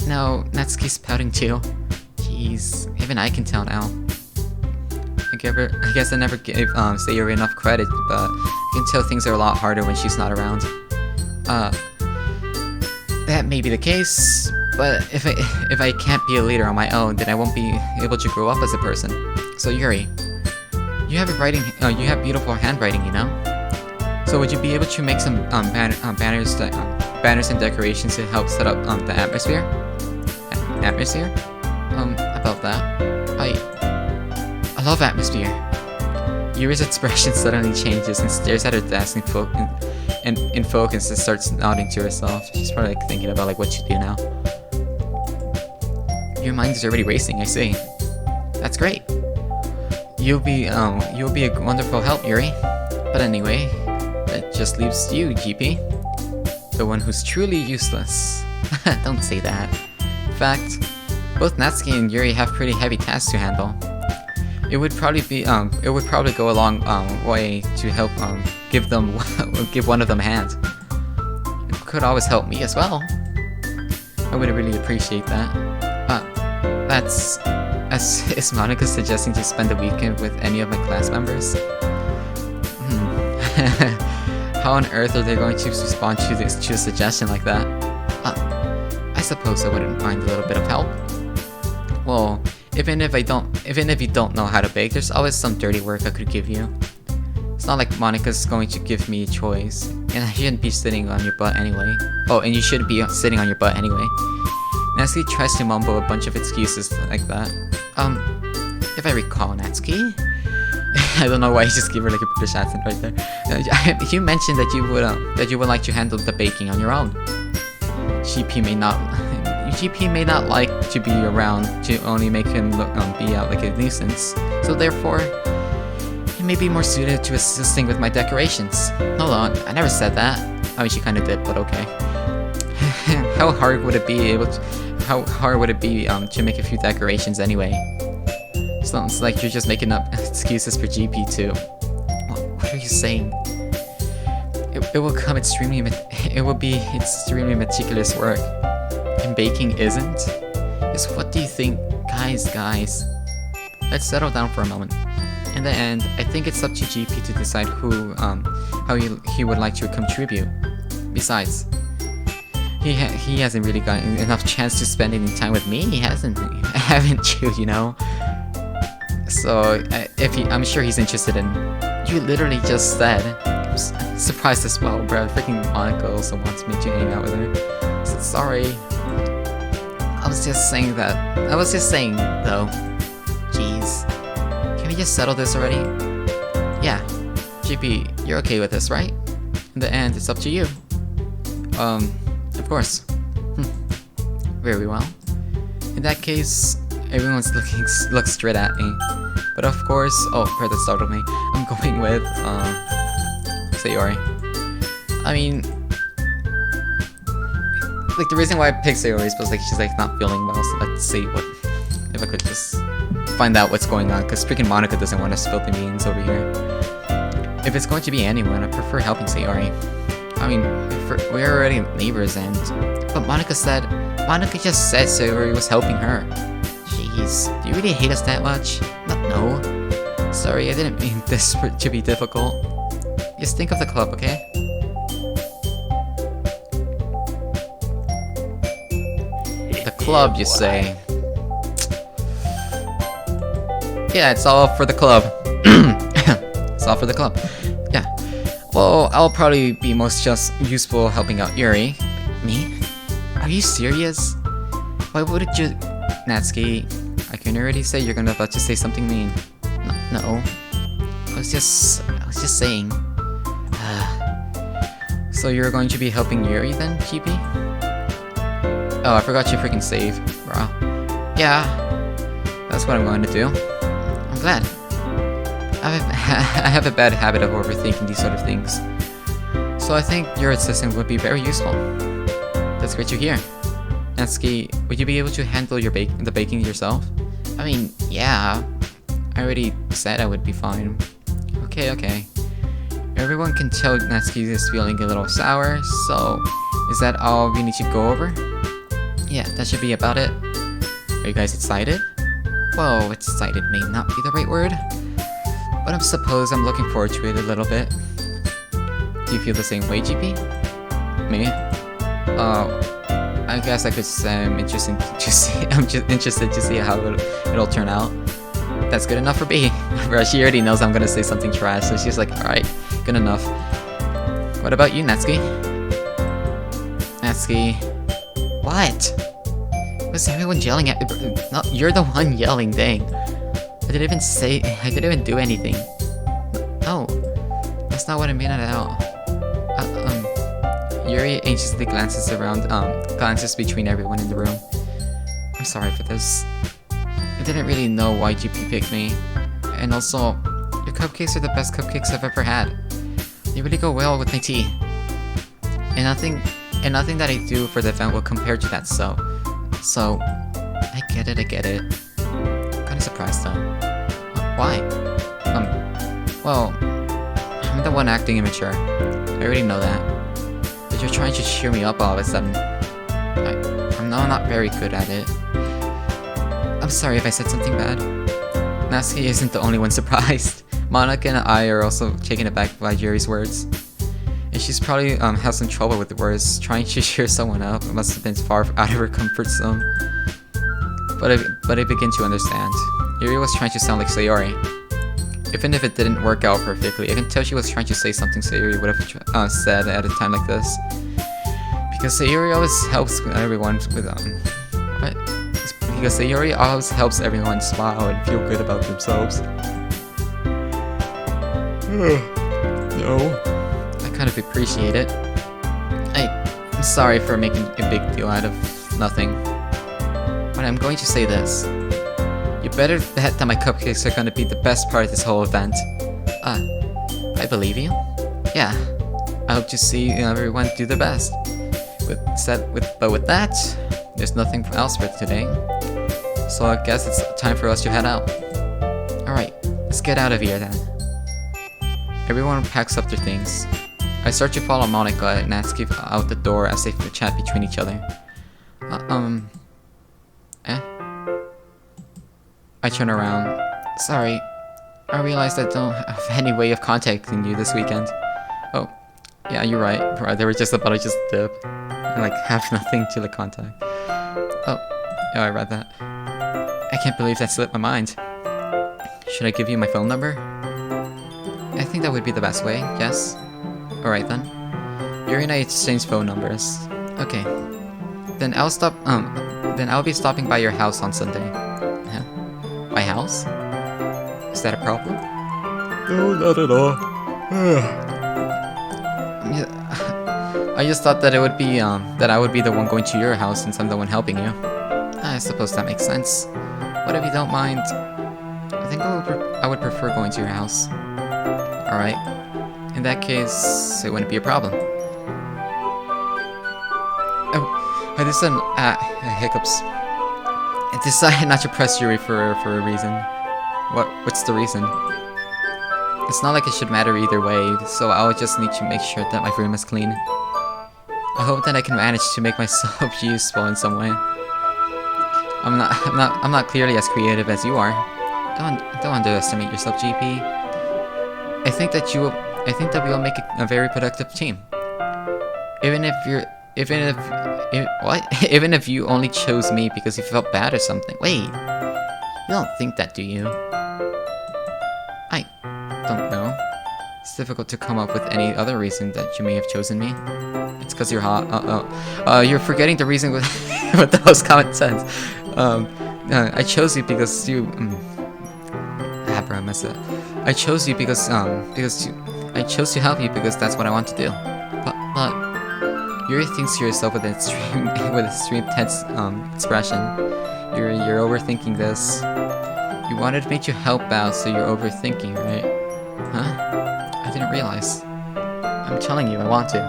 No, Natsuki's pouting too. Jeez, even I can tell now. I guess I never gave Sayori enough credit, but I can tell things are a lot harder when she's not around. That may be the case, but if I can't be a leader on my own, then I won't be able to grow up as a person. So Yuri, you have beautiful handwriting, you know. So would you be able to make some banners and decorations to help set up the atmosphere? About that, I love atmosphere. Yuri's expression suddenly changes and stares at her desk in focus and starts nodding to herself. She's probably like thinking about like what to do now. Your mind is already racing, I see. That's great. You'll be a wonderful help, Yuri. But anyway, that just leaves you, GP. The one who's truly useless. Don't say that. In fact, both Natsuki and Yuri have pretty heavy tasks to handle. It would probably go a long way to help give one of them a hand. It could always help me as well. I would really appreciate that. Is Monica suggesting to spend the weekend with any of my class members? How on earth are they going to respond to a suggestion like that? I suppose I wouldn't mind a little bit of help. Well, even if you don't know how to bake, there's always some dirty work I could give you. It's not like Monica's going to give me a choice, and I shouldn't be sitting on your butt anyway. Oh, and you shouldn't be sitting on your butt anyway. Natsuki tries to mumble a bunch of excuses like that. If I recall, Natsuki, I don't know why I just gave her like a British accent right there. You mentioned that you would like to handle the baking on your own. GP may not like to be around to only make him be out like a nuisance, so therefore, he may be more suited to assisting with my decorations. Hold on, I never said that. I mean, she kind of did, but okay. How hard would it be to make a few decorations anyway? Sounds like you're just making up excuses for GP too. What are you saying? It will be extremely meticulous work. And baking isn't? Just what do you think? Guys. let's settle down for a moment. In the end, I think it's up to GP to decide how he would like to contribute. Besides, he hasn't really gotten enough chance to spend any time with me. He hasn't, haven't you? You know. So I'm sure he's interested in. You literally just said. I'm surprised as well, bro. Freaking Monica also wants me to hang out with her. So, sorry. I was just saying though. Jeez. Can we just settle this already? Yeah. GP, you're okay with this, right? In the end, it's up to you. Of course. Very well. In that case, everyone's looks straight at me. But of course, oh, that startled me. I'm going with, Sayori. I mean, like, the reason why I picked Sayori is because, like, she's, like, not feeling well, so let's see if I could just find out what's going on, because freaking Monica doesn't want to spill the beans over here. If it's going to be anyone, I prefer helping Sayori. I mean, we're already neighbors, but Monica just said Sayori was helping her. Jeez, do you really hate us that much? No. Sorry, I didn't mean this to be difficult. Just think of the club, okay? The club, you say? Yeah, it's all for the club. It's all for the club. Yeah. Well, I'll probably be most just useful helping out Yuri. Me? Are you serious? Why wouldn't you... Natsuki, I can already say you're about to say something mean. No. I was just saying. So you're going to be helping Yuri then, GP? Oh, I forgot you freaking save, bro. Yeah. That's what I'm going to do. I'm glad. I have a bad habit of overthinking these sort of things. So I think your assistant would be very useful. That's great to hear. Natsuki, would you be able to handle the baking yourself? I mean, yeah. I already said I would be fine. Okay. Everyone can tell Natsuki is feeling a little sour, so is that all we need to go over? Yeah, that should be about it. Are you guys excited? Well, excited may not be the right word, but I suppose I'm looking forward to it a little bit. Do you feel the same way, GP? Me? I guess I could say I'm just interested to see how it'll turn out. That's good enough for B. Bro, she already knows I'm gonna say something trash, so she's like, alright, good enough. What about you, Natsuki? Natsuki... What? Was everyone yelling at me? No, you're the one yelling, dang. I didn't even do anything. No, that's not what I mean at all. Yuri anxiously glances between everyone in the room. I'm sorry for this. I didn't really know why GP picked me. And also, your cupcakes are the best cupcakes I've ever had. They really go well with my tea. And nothing that I do for the event will compare to that, so I get it. Kinda surprised though. Why? Well, I'm the one acting immature. I already know that. But you're trying to cheer me up all of a sudden. I'm not very good at it. I'm sorry if I said something bad. Natsuki isn't the only one surprised. Monica and I are also taken aback by Yuri's words. And she's probably had some trouble with the words. Trying to cheer someone up must have been far out of her comfort zone. But I begin to understand. Yuri was trying to sound like Sayori. Even if it didn't work out perfectly, I can tell she was trying to say something Sayori would have said at a time like this. Because Sayori always helps everyone with what? Because Sayori always helps everyone smile and feel good about themselves. No. I kind of appreciate it. I'm sorry for making a big deal out of nothing. But I'm going to say this. You better bet that my cupcakes are going to be the best part of this whole event. I believe you. Yeah. I hope to see everyone do their best. But with that, there's nothing else for today. So I guess it's time for us to head out. Alright, let's get out of here then. Everyone packs up their things. I start to follow Monica and Natsuki out the door as they chat between each other. I turn around. Sorry. I realized I don't have any way of contacting you this weekend. Oh, yeah, you're right. They were just about to just dip. And like have nothing to like contact. Oh, yeah, I read that. I can't believe that slipped my mind. Should I give you my phone number? I think that would be the best way, yes? Alright then. You and I exchange phone numbers. Okay. Then I'll be stopping by your house on Sunday. Huh? My house? Is that a problem? No, not at all. Yeah, I just thought that it would be, that I would be the one going to your house since I'm the one helping you. I suppose that makes sense. But if you don't mind, I think I would prefer going to your house. Alright. In that case, it wouldn't be a problem. Oh, I decided, hiccups. I decided not to press Yuri for a reason. What's the reason? It's not like it should matter either way, so I'll just need to make sure that my room is clean. I hope that I can manage to make myself useful in some way. I'm not clearly as creative as you are. Don't underestimate yourself, GP. I think that we will make a very productive team. Even if you only chose me because you felt bad or something. Wait, you don't think that, do you? I don't know. It's difficult to come up with any other reason that you may have chosen me. It's because you're hot. You're forgetting the reason with the most common sense. I chose you because you. Bro, I messed up. I chose you because I chose to help you because that's what I want to do. But Yuri thinks to yourself with extreme tense expression. You're overthinking this. You wanted me to help out, so you're overthinking, right? Huh? I didn't realize. I'm telling you, I want to.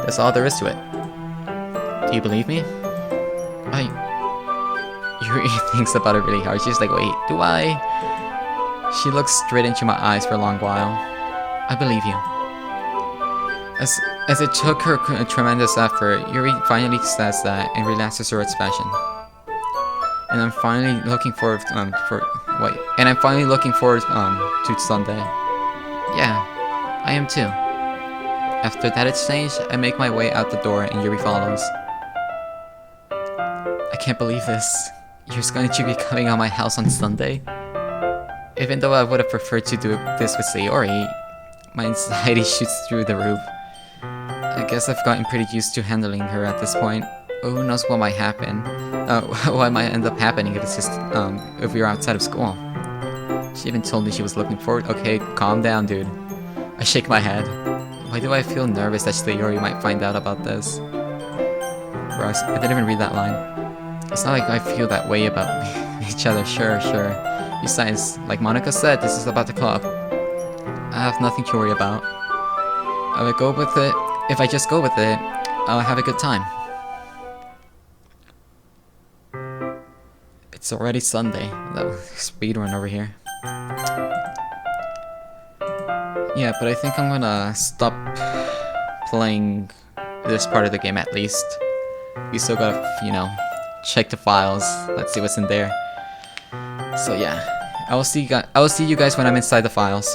That's all there is to it. Do you believe me? Yuri thinks about it really hard. She's like, wait, do I? She looks straight into my eyes for a long while. I believe you. As it took her a tremendous effort, Yuri finally says that and relaxes her expression. And I'm finally looking forward to Sunday. Yeah, I am too. After that exchange, I make my way out the door and Yuri follows. I can't believe this. You're going to be coming on my house on Sunday? Even though I would have preferred to do this with Sayori, my anxiety shoots through the roof. I guess I've gotten pretty used to handling her at this point. Oh, who knows what might happen? What might end up happening if it's just, if we were outside of school. She even told me she was looking forward. Okay, calm down, dude. I shake my head. Why do I feel nervous that Sayori might find out about this? Bro, I didn't even read that line. It's not like I feel that way about each other, sure. Besides, like Monica said, this is about the club. I have nothing to worry about. If I just go with it, I'll have a good time. It's already Sunday. That was speedrun over here. Yeah, but I think I'm gonna stop playing this part of the game at least. We still gotta, check the files. Let's see what's in there. So yeah, I will see you guys when I'm inside the files.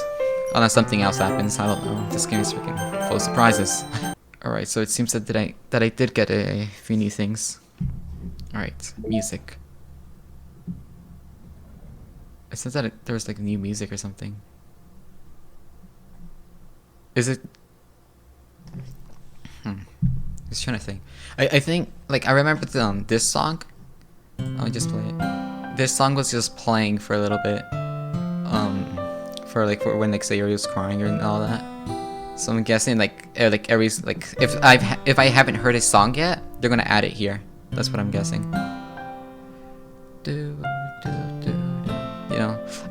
Unless something else happens, I don't know. This game is freaking full of surprises. Alright, so it seems that I did get a few new things. Alright, music. It says that there was like new music or something. Is it? Just trying to think. I think, like, I remember this song. I'll just play it. This song was just playing for a little bit. For when like Sayori was crying and all that. So I'm guessing if I haven't heard his song yet, they're gonna add it here. That's what I'm guessing.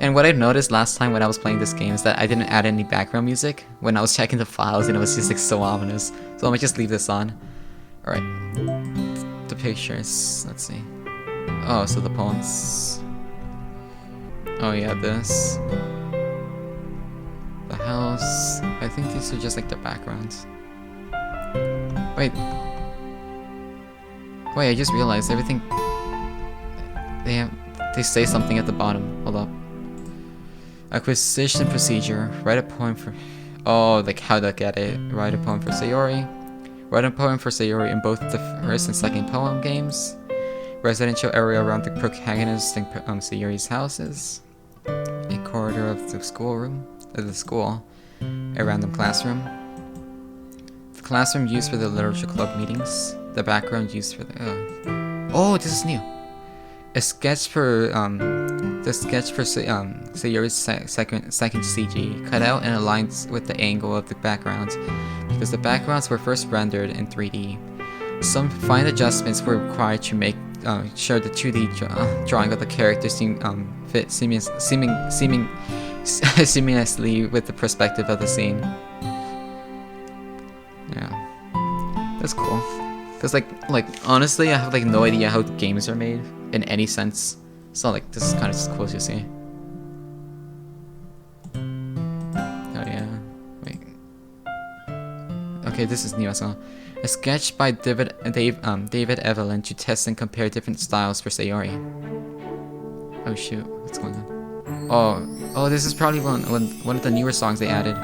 And what I noticed last time when I was playing this game is that I didn't add any background music when I was checking the files, and it was just like so ominous. So I'm gonna just leave this on. Alright. The pictures. Let's see. Oh, so the poems. Oh yeah, this. The house. I think these are just like the backgrounds. Wait, I just realized everything. They say something at the bottom. Hold up. Acquisition procedure. Write a poem for... Oh, like how to get it. Write a poem for Sayori. Write a poem for Sayori in both the first and second poem games. Residential area around the protagonist and Sayori's houses. A corridor of the schoolroom. Of the school. A random classroom. The classroom used for the literature club meetings. The background used for the... Oh, this is new. A sketch for Sayori's second CG, cut out and aligned with the angle of the background, because the backgrounds were first rendered in 3D. Some fine adjustments were required to make sure the 2D drawing of the characters fit seamlessly with the perspective of the scene. Yeah, that's cool. Cause like honestly, I have like no idea how games are made in any sense. So like this is kind of just cool to see. Oh yeah, wait. Okay, this is new as well. A sketch by David Evelyn to test and compare different styles for Sayori. Oh shoot, what's going on? Oh, this is probably one of the newer songs they added.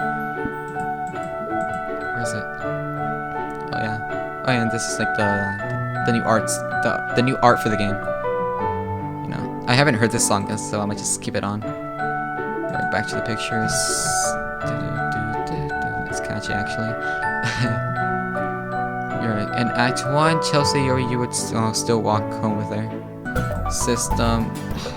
Where is it? Oh yeah. Oh yeah, and this is like the new arts, the new art for the game. You know, I haven't heard this song, so I might just keep it on. Alright, back to the pictures. It's catchy actually. Alright, in Act 1, Chelsea Sayori, you would still walk home with her. System.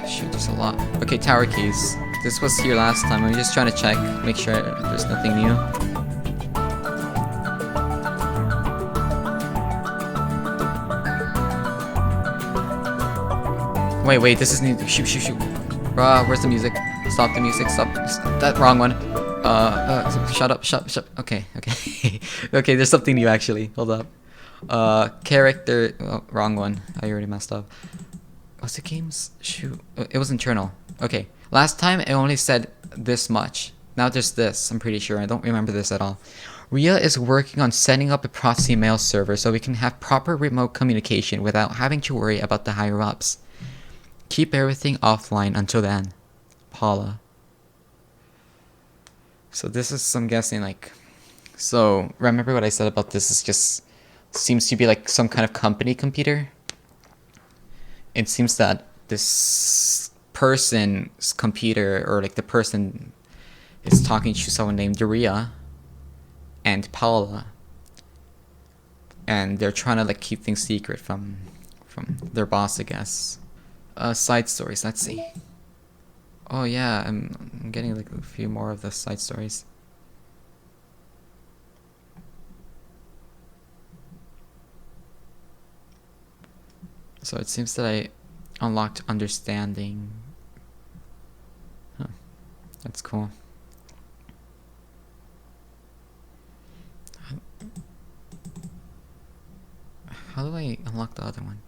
Shoot, there's a lot. Okay, tower keys. This was here last time. I'm just trying to check, make sure there's nothing new. Wait, this is new. Shoot. Where's the music? Stop the music, stop. That wrong one. Shut up. Okay. Okay, there's something new actually. Hold up. Character, wrong one. I already messed up. What's the game's? Shoot. It was internal. Okay. Last time it only said this much. Now there's this, I'm pretty sure. I don't remember this at all. Ria is working on setting up a proxy mail server so we can have proper remote communication without having to worry about the higher ups. Keep everything offline until then. Paula. So this is, I'm guessing, like... So, remember what I said about this is just... Seems to be like some kind of company computer. It seems that this person's computer, or like the person is talking to someone named Ria and Paula. And they're trying to like keep things secret from their boss, I guess. Side stories, let's see. Oh yeah, I'm getting like a few more of the side stories. So it seems that I unlocked understanding. Huh. That's cool. How do I unlock the other one?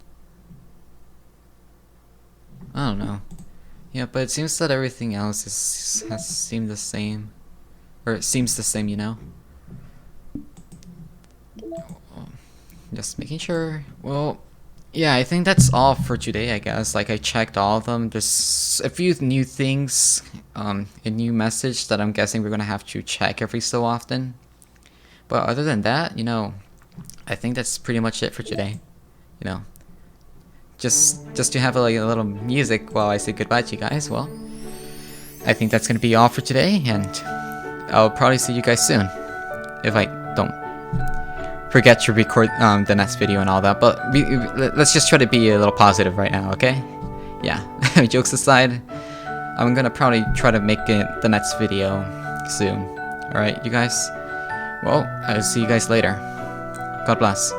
I don't know. Yeah, but it seems that everything else has seemed the same. Or it seems the same, you know? Just making sure. Well, yeah, I think that's all for today, I guess. Like, I checked all of them. There's a few new things, a new message that I'm guessing we're gonna have to check every so often. But other than that, you know, I think that's pretty much it for today. You know, just to have like a little music while I say goodbye to you guys. Well, I think that's gonna be all for today, and I'll probably see you guys soon if I don't forget to record the next video and all that. But let's just try to be a little positive right now, okay? Yeah. Jokes aside, I'm gonna probably try to make it the next video soon. All right, you guys. Well, I'll see you guys later. God bless.